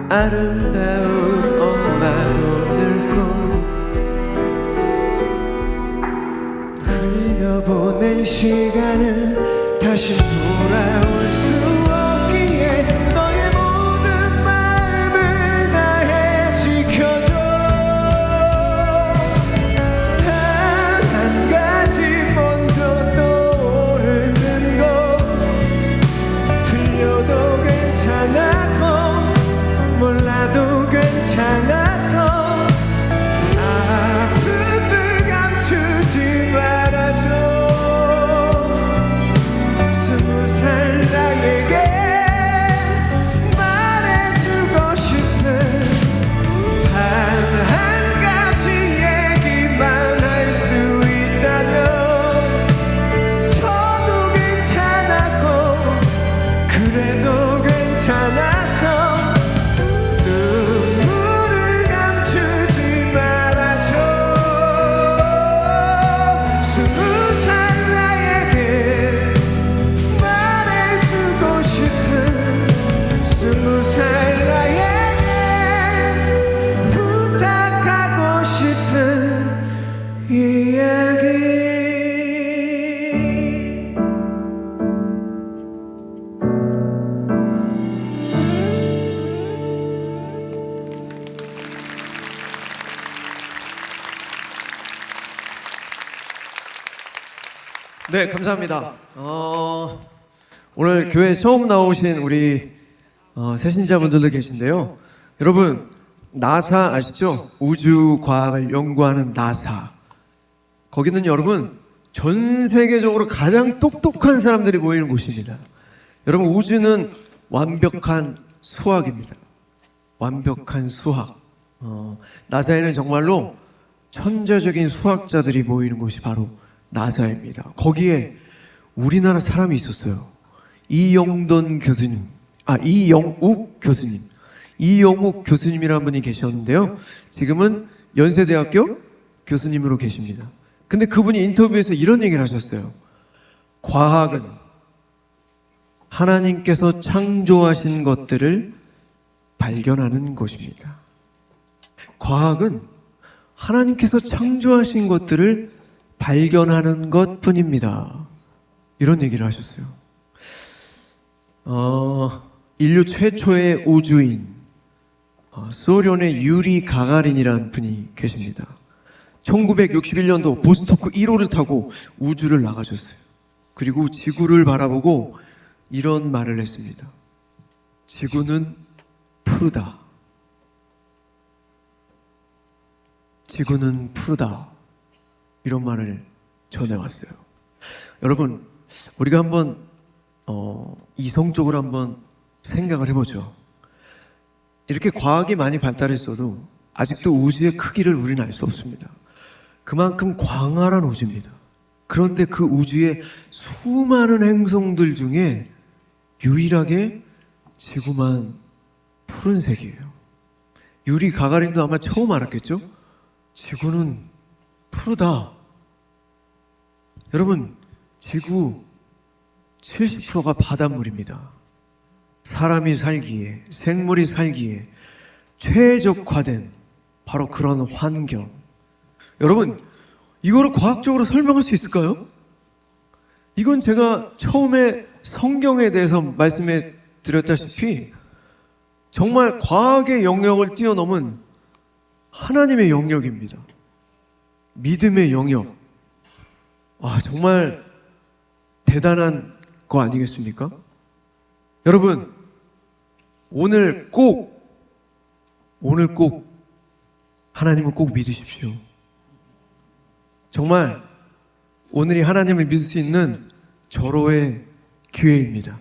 아름다운 엄마도 늙고 흘려보낸 시간은 다시 돌아올 수 없기에 너의 모든 마음을 다해 지켜줘. 단 한 가지 먼저 떠오르는 것 틀려도 괜찮았고 몰라도 괜찮아서 아픔을 감추지 말아줘. 20살 나에게 말해주고 싶은 단 한 가지 얘기만 할 수 있다면 저도 괜찮았고 그래도 괜찮아서 눈물을 감추지 말아줘. 20살 나에게 말해주고 싶은 20살 나에게 부탁하고 싶은 이야기. 네, 감사합니다. 오늘 교회 처음 나오신 우리 새신자분들도 계신데요. 여러분, 나사 아시죠? 우주과학을 연구하는 나사. 거기는 여러분, 전 세계적으로 가장 똑똑한 사람들이 모이는 곳입니다. 여러분, 우주는 완벽한 수학입니다. 완벽한 수학. 나사에는 정말로 천재적인 수학자들이 모이는 곳이 바로 나사입니다. 거기에 우리나라 사람이 있었어요. 이영욱 교수님. 이영욱 교수님이라는 분이 계셨는데요. 지금은 연세대학교 교수님으로 계십니다. 근데 그분이 인터뷰에서 이런 얘기를 하셨어요. 과학은 하나님께서 창조하신 것들을 발견하는 것입니다. 과학은 하나님께서 창조하신 것들을 발견하는 것 뿐입니다. 이런 얘기를 하셨어요. 인류 최초의 우주인 소련의 유리 가가린이라는 분이 계십니다. 1961년도 보스토크 1호를 타고 우주를 나가셨어요. 그리고 지구를 바라보고 이런 말을 했습니다. 지구는 푸르다. 지구는 푸르다. 이런 말을 전해왔어요. 여러분, 우리가 한번 이성적으로 한번 생각을 해보죠. 이렇게 과학이 많이 발달했어도 아직도 우주의 크기를 우리는 알 수 없습니다. 그만큼 광활한 우주입니다. 그런데 그 우주의 수많은 행성들 중에 유일하게 지구만 푸른색이에요. 유리 가가린도 아마 처음 알았겠죠? 지구는 푸르다. 여러분, 지구 70%가 바닷물입니다. 사람이 살기에, 생물이 살기에 최적화된 바로 그런 환경. 여러분, 이거를 과학적으로 설명할 수 있을까요? 이건 제가 처음에 성경에 대해서 말씀해 드렸다시피 정말 과학의 영역을 뛰어넘은 하나님의 영역입니다. 믿음의 영역. 와, 정말 대단한 거 아니겠습니까? 여러분, 오늘 꼭 하나님을 꼭 믿으십시오. 정말 오늘이 하나님을 믿을 수 있는 절호의 기회입니다.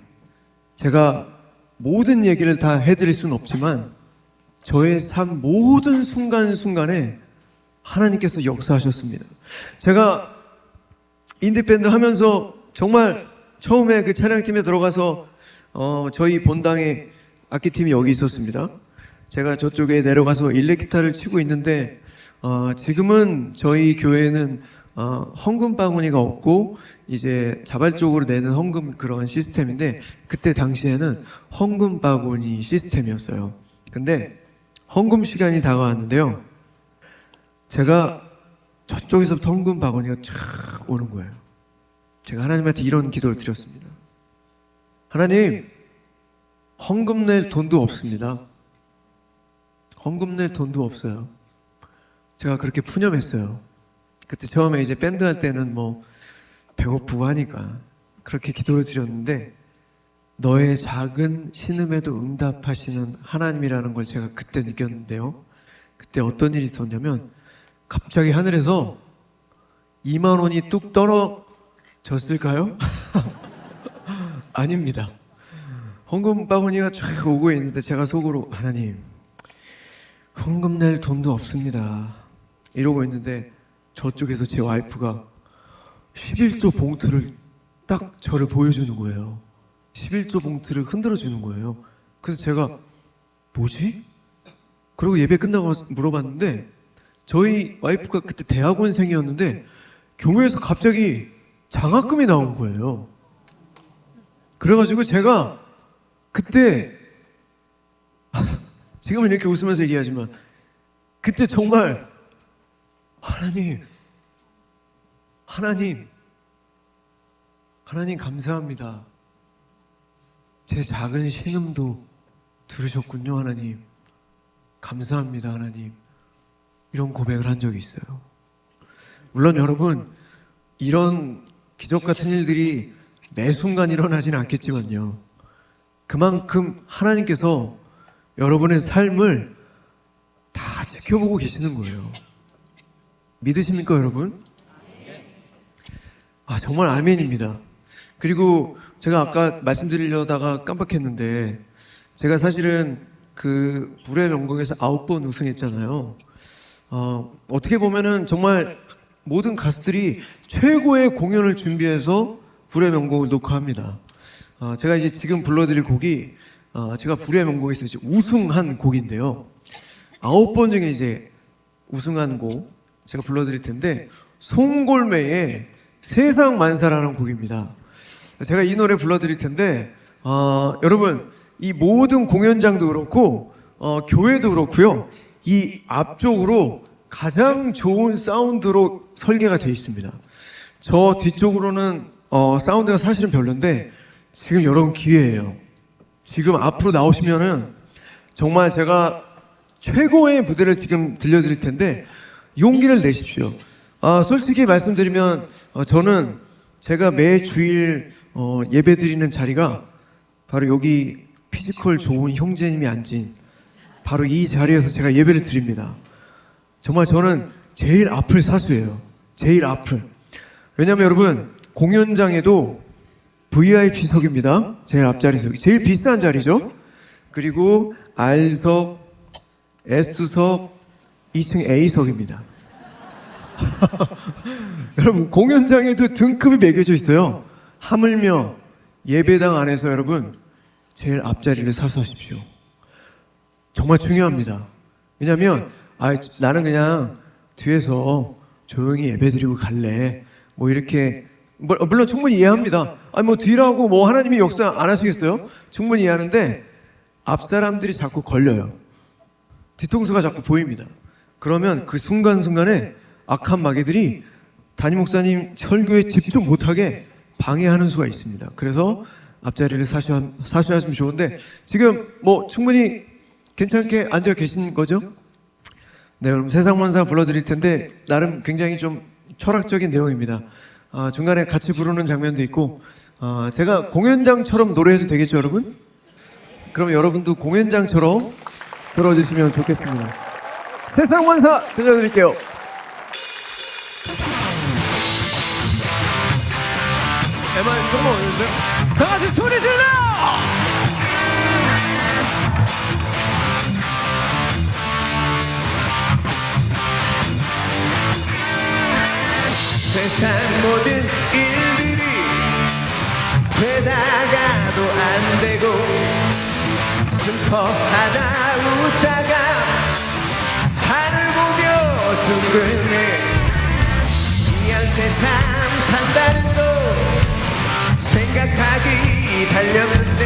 제가 모든 얘기를 다 해드릴 수는 없지만 저의 삶 모든 순간순간에 하나님께서 역사하셨습니다. 제가 인디밴드 하면서 정말 처음에 그 찬양팀에 들어가서 저희 본당에 악기팀이 여기 있었습니다. 제가 저쪽에 내려가서 일렉기타를 치고 있는데 지금은 저희 교회는 헌금 바구니가 없고 이제 자발적으로 내는 헌금 그런 시스템인데 그때 당시에는 헌금 바구니 시스템이었어요. 근데 헌금 시간이 다가왔는데요. 제가 저쪽에서부터 헌금 바구니가 쫙 오는 거예요. 제가 하나님한테 이런 기도를 드렸습니다. 하나님, 헌금 낼 돈도 없습니다. 헌금 낼 돈도 없어요. 제가 그렇게 푸념했어요. 그때 처음에 이제 밴드 할 때는 뭐 배고프고 하니까 그렇게 기도를 드렸는데 너의 작은 신음에도 응답하시는 하나님이라는 걸 제가 그때 느꼈는데요. 그때 어떤 일이 있었냐면 갑자기 하늘에서 2만 원이 뚝 떨어졌을까요? 아닙니다. 헌금 바구니가 쫙 오고 있는데 제가 속으로 하나님, 헌금 낼 돈도 없습니다. 이러고 있는데 저쪽에서 제 와이프가 11조 봉투를 딱 저를 보여주는 거예요. 11조 봉투를 흔들어 주는 거예요. 그래서 제가 뭐지? 그리고 예배 끝나고 물어봤는데 저희 와이프가 그때 대학원생이었는데 교회에서 갑자기 장학금이 나온 거예요. 그래가지고 제가 그때 지금은 이렇게 웃으면서 얘기하지만 그때 정말 하나님 감사합니다. 제 작은 신음도 들으셨군요. 하나님 감사합니다. 하나님, 이런 고백을 한 적이 있어요. 물론 여러분, 이런 기적 같은 일들이 매 순간 일어나지는 않겠지만요, 그만큼 하나님께서 여러분의 삶을 다 지켜보고 계시는 거예요. 믿으십니까, 여러분? 정말 아멘입니다. 그리고 제가 아까 말씀드리려다가 깜빡했는데 제가 사실은 그 불의 명곡에서 9번 우승했잖아요. 어떻게 보면은 정말 모든 가수들이 최고의 공연을 준비해서 불의 명곡을 녹화합니다. 제가 이제 지금 불러드릴 곡이 제가 불의 명곡에서 이제 우승한 곡인데요. 9번 중에 이제 우승한 곡 제가 불러드릴 텐데 송골매의 세상 만사라는 곡입니다. 제가 이 노래 불러드릴 텐데 여러분, 이 모든 공연장도 그렇고 교회도 그렇고요, 이 앞쪽으로 가장 좋은 사운드로 설계가 되어 있습니다. 저 뒤쪽으로는 사운드가 사실은 별론데 지금 여러분 기회예요. 지금 앞으로 나오시면은 정말 제가 최고의 무대를 지금 들려드릴 텐데 용기를 내십시오. 솔직히 말씀드리면 저는 제가 매 주일 예배 드리는 자리가 바로 여기 피지컬 좋은 형제님이 앉은 바로 이 자리에서 제가 예배를 드립니다. 정말 저는 제일 앞을 사수예요. 제일 앞을. 왜냐면 여러분, 공연장에도 VIP석입니다. 제일 앞자리석이 제일 비싼 자리죠. 그리고 R석, S석, 2층 A석입니다. 여러분, 공연장에도 등급이 매겨져 있어요. 하물며 예배당 안에서 여러분 제일 앞자리를 사수하십시오. 정말 중요합니다. 왜냐하면 나는 그냥 뒤에서 조용히 예배드리고 갈래, 뭐 이렇게, 물론 충분히 이해합니다. 뭐 뒤라고 뭐 하나님이 역사 안 하시겠어요? 충분히 이해하는데 앞 사람들이 자꾸 걸려요. 뒤통수가 자꾸 보입니다. 그러면 그 순간순간에 악한 마귀들이 담임 목사님 설교에 집중 못하게 방해하는 수가 있습니다. 그래서 앞자리를 사수하시면 좋은데 지금 뭐 충분히 괜찮게 앉아 계신 거죠? 네, 그럼 세상만사 불러드릴 텐데 나름 굉장히 좀 철학적인 내용입니다. 중간에 같이 부르는 장면도 있고 제가 공연장처럼 노래해도 되겠죠, 여러분? 그럼 여러분도 공연장처럼 들어주시면 좋겠습니다. 세상만사 들려드릴게요. MR 조금만 올려주세요. 다 같이 소리 질러! 세상 모든 일들이 되다가도 안 되고 슬퍼하다 웃다가 하늘 보며 둥근해 이한 세상 산다는 거 생각하기 달렸는데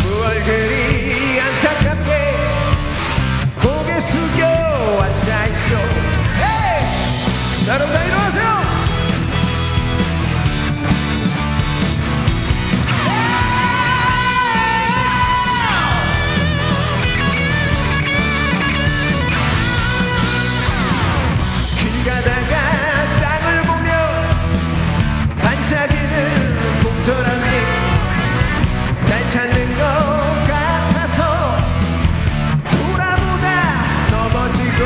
무얼 그리 안타깝게 고개 숙여 앉아있어. 헤이! 자, 여러분 다 일어나세요. 길 가다가 땅을 보며 반짝이는 공터라니 날 찾는 것 같아서 돌아보다 넘어지고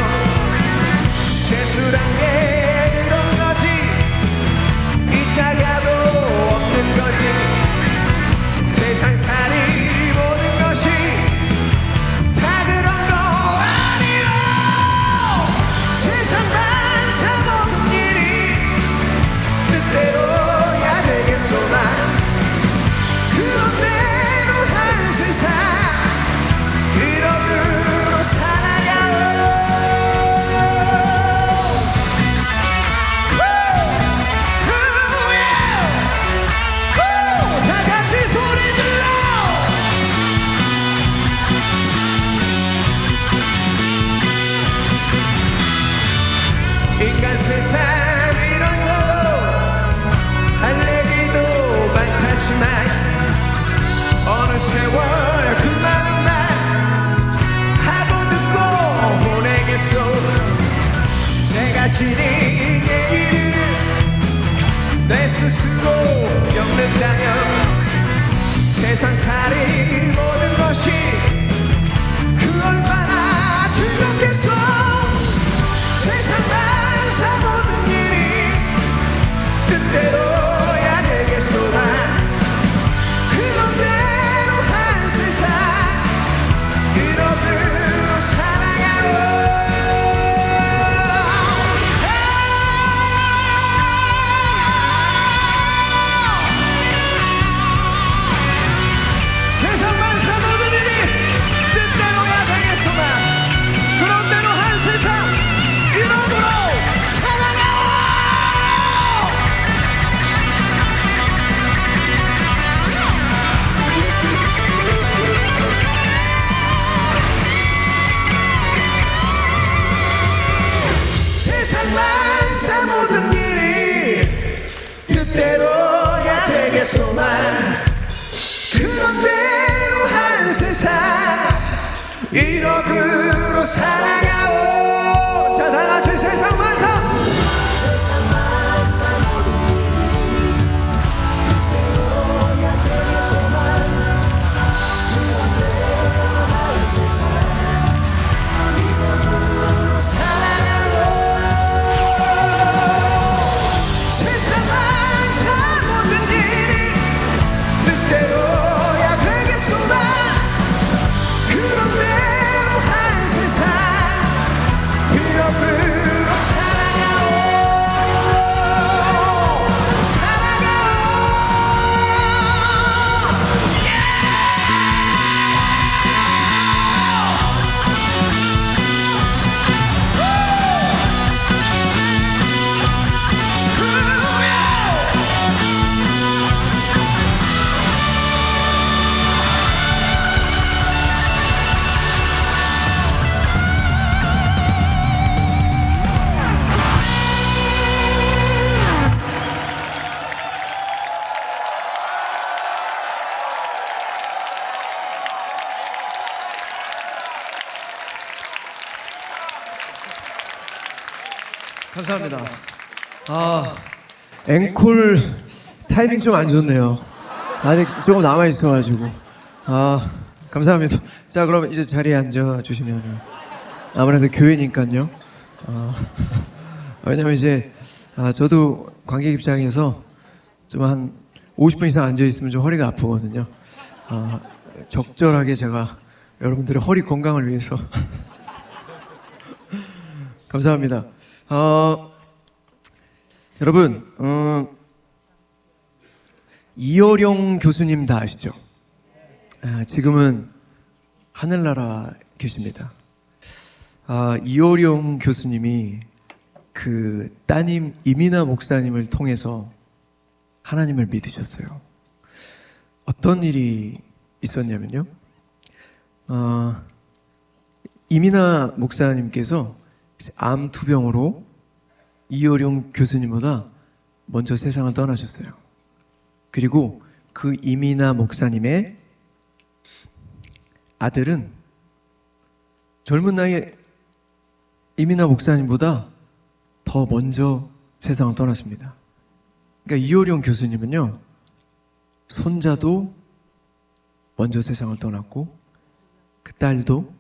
재수란 게 그런 거지 있다가도 없는 거지 세상살이 모든 것이 다 그런 거 아니요 세상만 사모든 일이 뜻대로야 되겠소만 그런 대로 한 세상 이러므로 살아가요. 다 같이 소리 질러. 인간 세상 이런저런 할 얘기도 많다지만 어느 세월 그 많은 말 하고 듣고 보내겠소. 내가 지닌 얘기를 내 스스로 겪는다면 세상살이 모든 것이 그 얼마나 즐겁겠소. 세상만 사모든 일이 뜻대로야 되겠소만 그런 대로 한 세상 이러므로 살아가요. 세상만 사모든 일이 뜻대로야 되겠소만 그런 대로 한 세상 이러므로 살아가요. 세상만 사 모든 일이 뜻대로야 되겠소만 그런 대로 한 세상 이러므로 살아가오. 자, 다 같이 세상만 사 세상만 사 모든 일이 뜻대로야 되겠소만 그런 대로 한 감사합니다. 앵콜 타이밍 좀 안 좋네요. 아직 조금 남아 있어가지고. 감사합니다. 자, 그럼 이제 자리에 앉아 주시면 아무래도 교회니까요. 왜냐면 이제 저도 관객 입장에서 좀 한 50분 이상 앉아 있으면 좀 허리가 아프거든요. 적절하게 제가 여러분들의 허리 건강을 위해서 감사합니다. 여러분, 이어룡 교수님 다 아시죠? 지금은 하늘나라 계십니다. 이어룡 교수님이 그 따님 이민아 목사님을 통해서 하나님을 믿으셨어요. 어떤 일이 있었냐면요. 이민아 목사님께서 암 투병으로 이어룡 교수님보다 먼저 세상을 떠나셨어요. 그리고 그 이민아 목사님의 아들은 젊은 나이에 이민아 목사님보다 더 먼저 세상을 떠났습니다. 그러니까 이어룡 교수님은요, 손자도 먼저 세상을 떠났고 그 딸도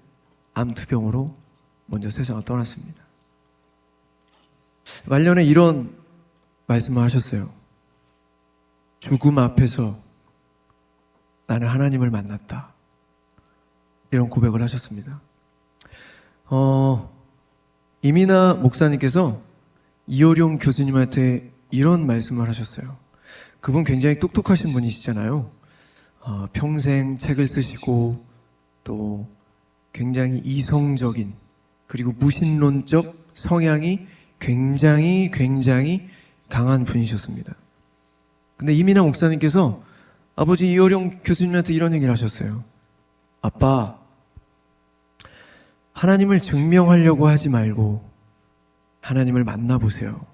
암투병으로 먼저 세상을 떠났습니다. 말년에 이런 말씀을 하셨어요. 죽음 앞에서 나는 하나님을 만났다. 이런 고백을 하셨습니다. 이민아 목사님께서 이어룡 교수님한테 이런 말씀을 하셨어요. 그분 굉장히 똑똑하신 분이시잖아요. 평생 책을 쓰시고 또 굉장히 이성적인 그리고 무신론적 성향이 굉장히 강한 분이셨습니다. 근데 이민아 목사님께서 아버지 이어룡 교수님한테 이런 얘기를 하셨어요. 아빠, 하나님을 증명하려고 하지 말고 하나님을 만나보세요.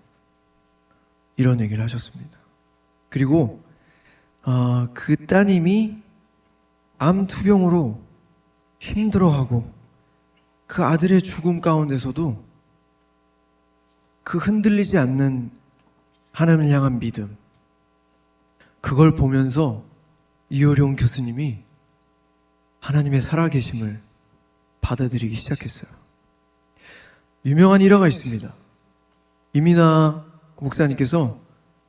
이런 얘기를 하셨습니다. 그리고 그 따님이 암투병으로 힘들어하고 그 아들의 죽음 가운데서도 그 흔들리지 않는 하나님을 향한 믿음, 그걸 보면서 이어룡 교수님이 하나님의 살아계심을 받아들이기 시작했어요. 유명한 일화가 있습니다. 이민아 목사님께서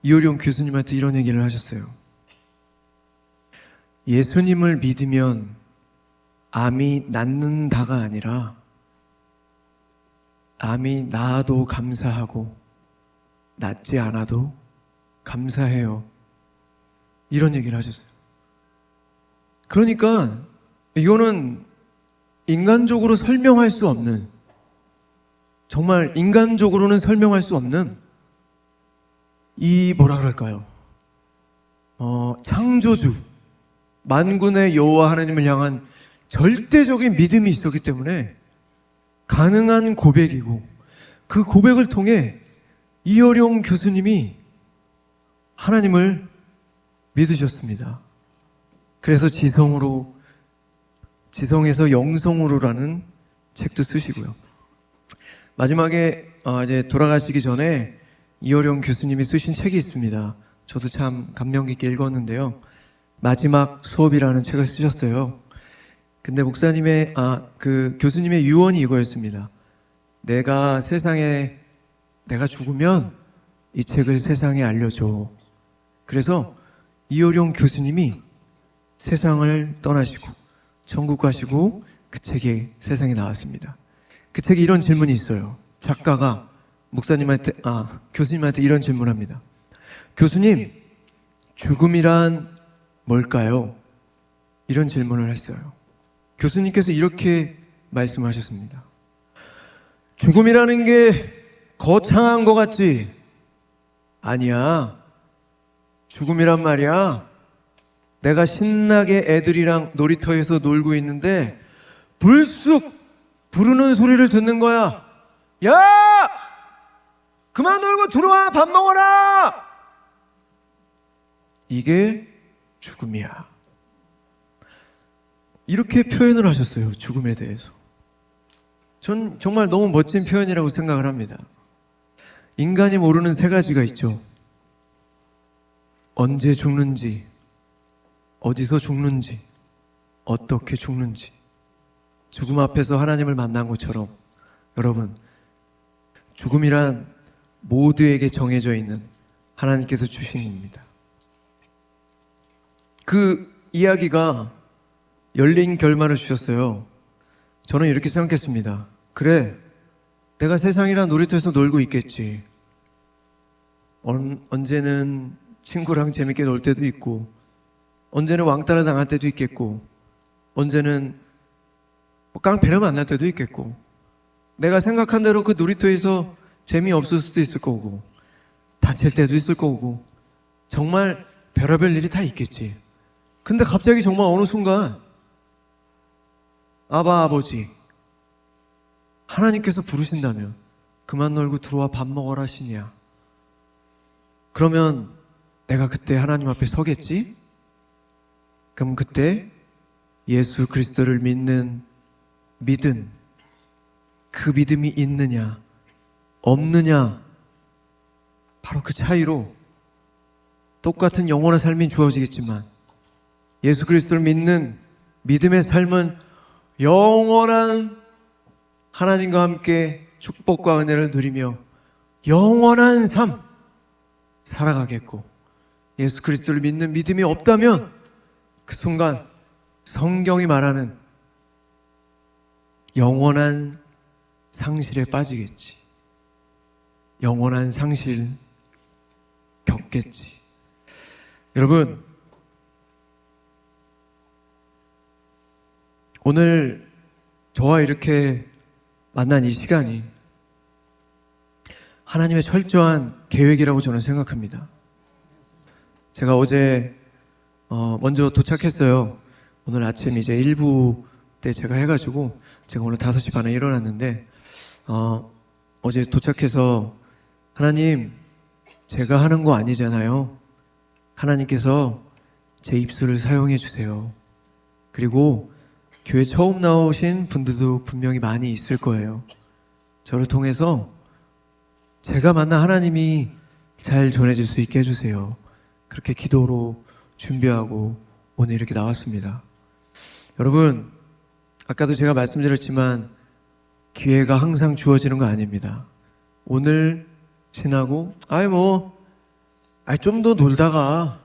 이어룡 교수님한테 이런 얘기를 하셨어요. 예수님을 믿으면 암이 낫는다가 아니라 암이 나아도 감사하고 낫지 않아도 감사해요. 이런 얘기를 하셨어요. 그러니까 이거는 인간적으로 설명할 수 없는, 정말 인간적으로는 설명할 수 없는 이 뭐라 그럴까요? 창조주, 만군의 여호와 하나님을 향한 절대적인 믿음이 있었기 때문에 가능한 고백이고, 그 고백을 통해 이어룡 교수님이 하나님을 믿으셨습니다. 그래서 지성에서 영성으로라는 책도 쓰시고요. 마지막에 이제 돌아가시기 전에 이어룡 교수님이 쓰신 책이 있습니다. 저도 참 감명 깊게 읽었는데요. 마지막 수업이라는 책을 쓰셨어요. 근데 목사님의 그 교수님의 유언이 이거였습니다. 내가 죽으면 이 책을 세상에 알려줘. 그래서 이어룡 교수님이 세상을 떠나시고 천국 가시고 그 책이 세상에 나왔습니다. 그 책에 이런 질문이 있어요. 작가가 교수님한테 이런 질문합니다. 교수님, 죽음이란 뭘까요? 이런 질문을 했어요. 교수님께서 이렇게 말씀하셨습니다. 죽음이라는 게 거창한 것 같지? 아니야. 죽음이란 말이야, 내가 신나게 애들이랑 놀이터에서 놀고 있는데 불쑥 부르는 소리를 듣는 거야. 야! 그만 놀고 들어와, 밥 먹어라! 이게 죽음이야. 이렇게 표현을 하셨어요. 죽음에 대해서. 전 정말 너무 멋진 표현이라고 생각을 합니다. 인간이 모르는 세 가지가 있죠. 언제 죽는지, 어디서 죽는지, 어떻게 죽는지. 죽음 앞에서 하나님을 만난 것처럼 여러분, 죽음이란 모두에게 정해져 있는 하나님께서 주신 겁니다. 그 이야기가 열린 결말을 주셨어요. 저는 이렇게 생각했습니다. 그래, 내가 세상이란 놀이터에서 놀고 있겠지. 언제는 친구랑 재밌게 놀 때도 있고, 언제는 왕따를 당할 때도 있겠고, 언제는 깡패를 만날 때도 있겠고, 내가 생각한 대로 그 놀이터에서 재미없을 수도 있을 거고, 다칠 때도 있을 거고, 정말 별의별 일이 다 있겠지. 근데 갑자기 정말 어느 순간 아버지 하나님께서 부르신다면 그만 놀고 들어와 밥 먹어라 하시냐. 그러면 내가 그때 하나님 앞에 서겠지? 그럼 그때 예수 그리스도를 믿는 믿음, 그 믿음이 있느냐 없느냐, 바로 그 차이로 똑같은 영원한 삶이 주어지겠지만 예수 그리스도를 믿는 믿음의 삶은 영원한 하나님과 함께 축복과 은혜를 누리며 영원한 삶 살아가겠고, 예수 그리스도를 믿는 믿음이 없다면 그 순간 성경이 말하는 영원한 상실에 빠지겠지. 영원한 상실 겪겠지. 여러분, 오늘 저와 이렇게 만난 이 시간이 하나님의 철저한 계획이라고 저는 생각합니다. 제가 어제 먼저 도착했어요. 오늘 아침 이제 1부 때 제가 해가지고 제가 오늘 5시 반에 일어났는데 어제 도착해서 하나님, 제가 하는 거 아니잖아요. 하나님께서 제 입술을 사용해 주세요. 그리고 교회 처음 나오신 분들도 분명히 많이 있을 거예요. 저를 통해서 제가 만난 하나님이 잘 전해질 수 있게 해주세요. 그렇게 기도로 준비하고 오늘 이렇게 나왔습니다. 여러분, 아까도 제가 말씀드렸지만 기회가 항상 주어지는 거 아닙니다. 오늘 지나고 좀 더 놀다가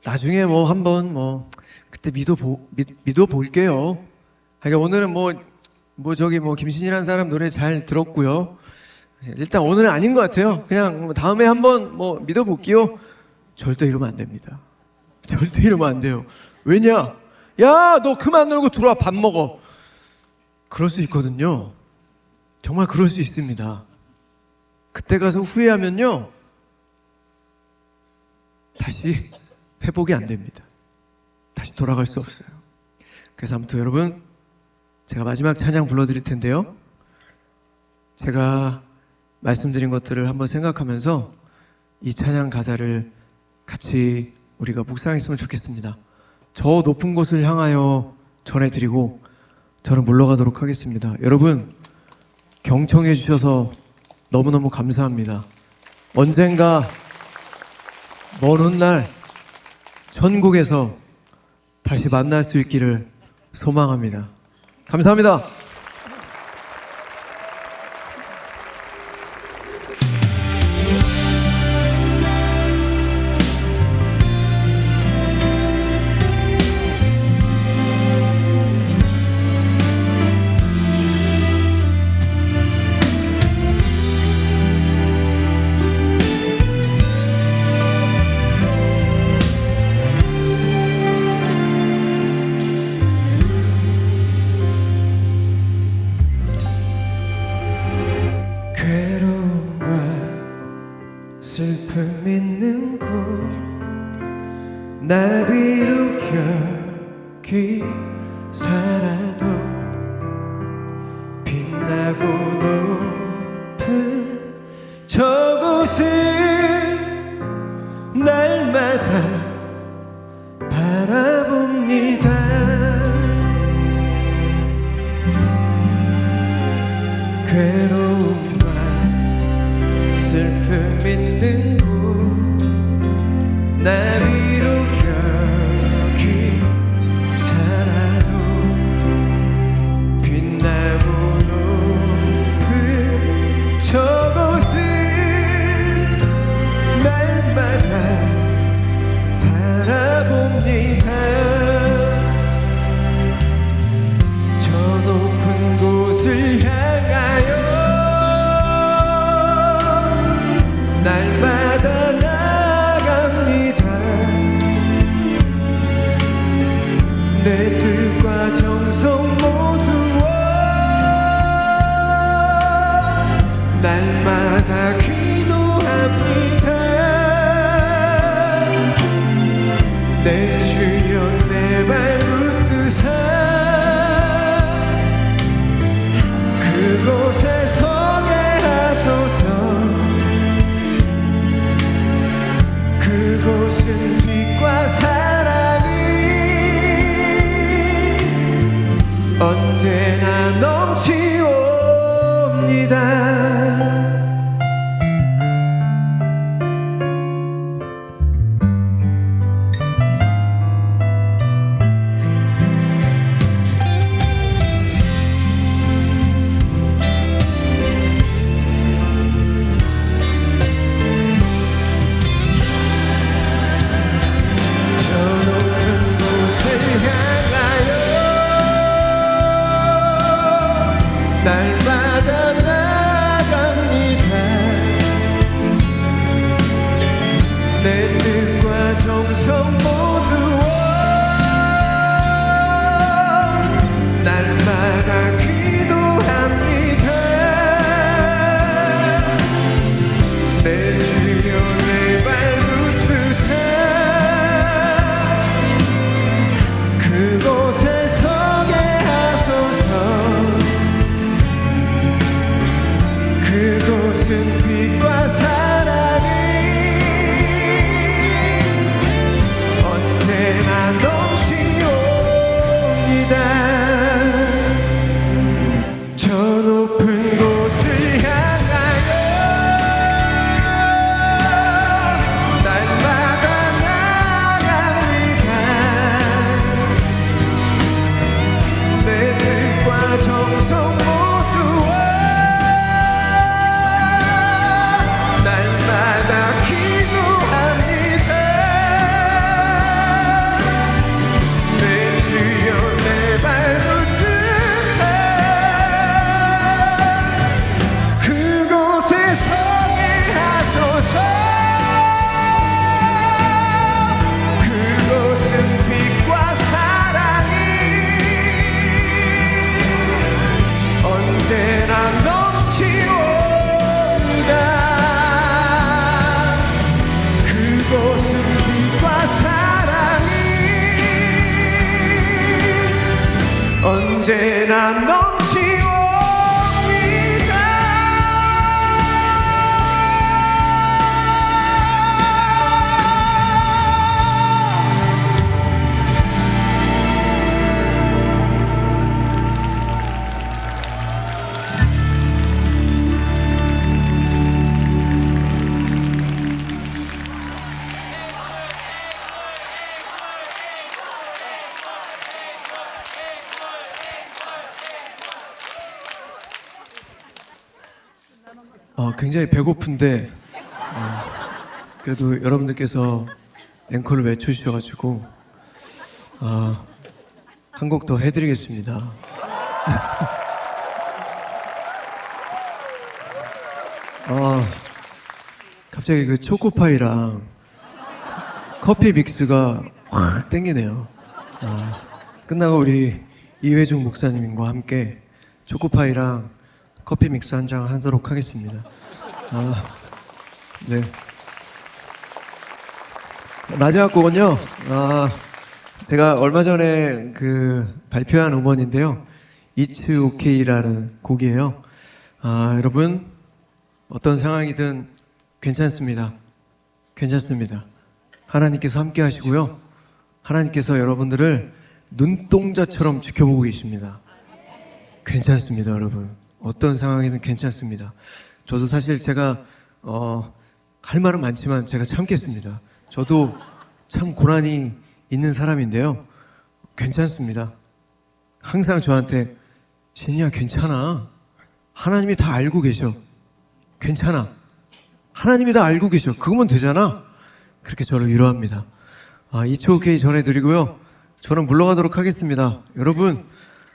나중에 한번 그때 믿어볼게요. 그러니까 오늘은 김신이라는 사람 노래 잘 들었고요. 일단 오늘은 아닌 것 같아요. 그냥 다음에 한번 믿어볼게요. 절대 이러면 안 됩니다. 절대 이러면 안 돼요. 왜냐? 야, 너 그만 놀고 들어와 밥 먹어. 그럴 수 있거든요. 정말 그럴 수 있습니다. 그때 가서 후회하면요, 다시 회복이 안 됩니다. 다시 돌아갈 수 없어요. 그래서 아무튼 여러분, 제가 마지막 찬양 불러드릴 텐데요, 제가 말씀드린 것들을 한번 생각하면서 이 찬양 가사를 같이 우리가 묵상했으면 좋겠습니다. 저 높은 곳을 향하여 전해드리고 저는 물러가도록 하겠습니다. 여러분, 경청해 주셔서 너무너무 감사합니다. 언젠가 먼 훗날 천국에서 다시 만날 수 있기를 소망합니다. 감사합니다. 슬픔 있는 곳 나비로 여기 살아도 빛나고 높은 저곳을 날마다 바라봅니다. 괴로움과 슬픔 있는 곳 나비로 여기 살아도 빛나무 높은 저곳은 날마다 바라봅니다. 저 높은 곳을 향하여 날마다 나갑니다. 내 뜻과 정성 모두와 날마다 기도합니다. 내 주여 내 발 붙드사 그곳에 서게 하소서. 그곳은 빛과 사랑이 언제나 넘치옵니다. 저 높은 곳을 향하여 날마다 나갑니다. 내 뜻과 정성 모두와 날마다 기도합니다. 내 주여 내 발 붙드사 그곳에 서게 하소서. 그곳은 빛과 사랑이 언제나 넘치옵니다. 저 높은 곳을 향하여 날마다 나갑니다. 내 뜻과 정성 모두와 날마다 기도합니다. 내 주여 내 발 붙드사 그곳에 서게 하소서. 그곳은 빛과 사랑이 언제나 넘치옵니다. 그곳은 빛과 사랑이 언제나 넘치옵니다. 굉장히 배고픈데 그래도 여러분들께서 앵콜을 외쳐주셔가지고 한 곡 더 해드리겠습니다. 갑자기 그 초코파이랑 커피 믹스가 확 땡기네요. 끝나고 우리 이회중 목사님과 함께 초코파이랑 커피 믹스 한 잔 하도록 하겠습니다. 네. 마지막 곡은요. 제가 얼마 전에 그 발표한 음원인데요. It's OK라는 곡이에요. 여러분 어떤 상황이든 괜찮습니다. 괜찮습니다. 하나님께서 함께 하시고요. 하나님께서 여러분들을 눈동자처럼 지켜보고 계십니다. 괜찮습니다, 여러분. 어떤 상황이든 괜찮습니다. 저도 사실 제가 할 말은 많지만 제가 참겠습니다. 저도 참 고난이 있는 사람인데요. 괜찮습니다. 항상 저한테 진이야 괜찮아. 하나님이 다 알고 계셔. 괜찮아. 하나님이 다 알고 계셔. 그거면 되잖아. 그렇게 저를 위로합니다. E2OK 전해드리고요. 저는 물러가도록 하겠습니다. 여러분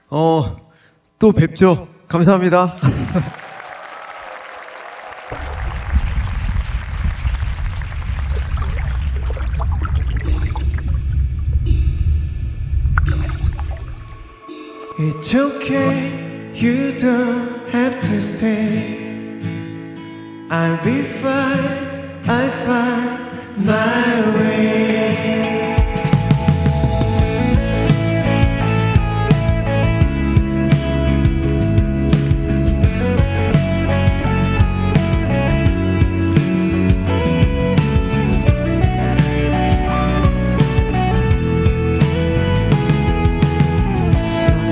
또 뵙죠. 감사합니다. It's okay, you don't have to stay. I'll be fine, I'll find my way.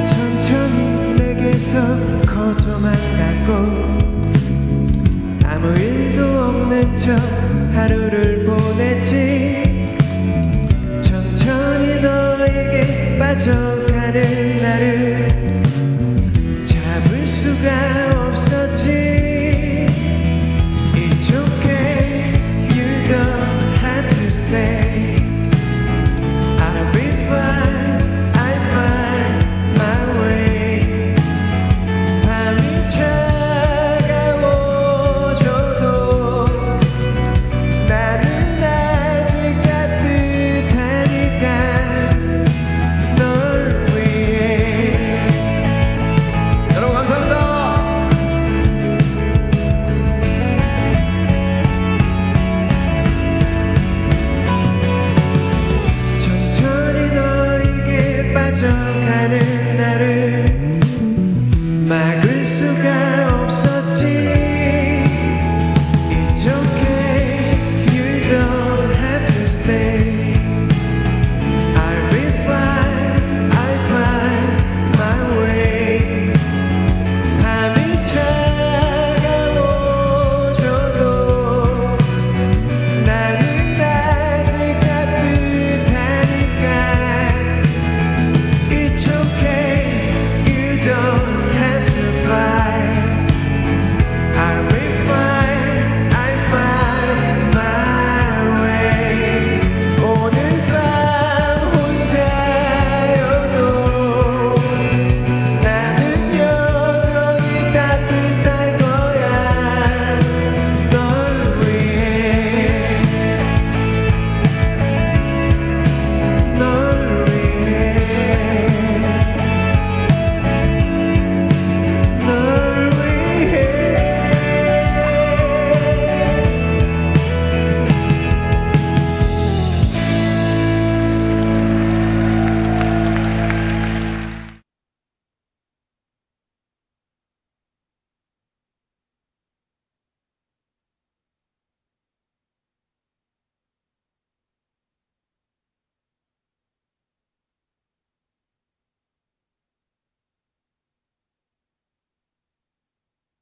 천천히 내게서 커져만 가고 아무 일도 없는 척 하루를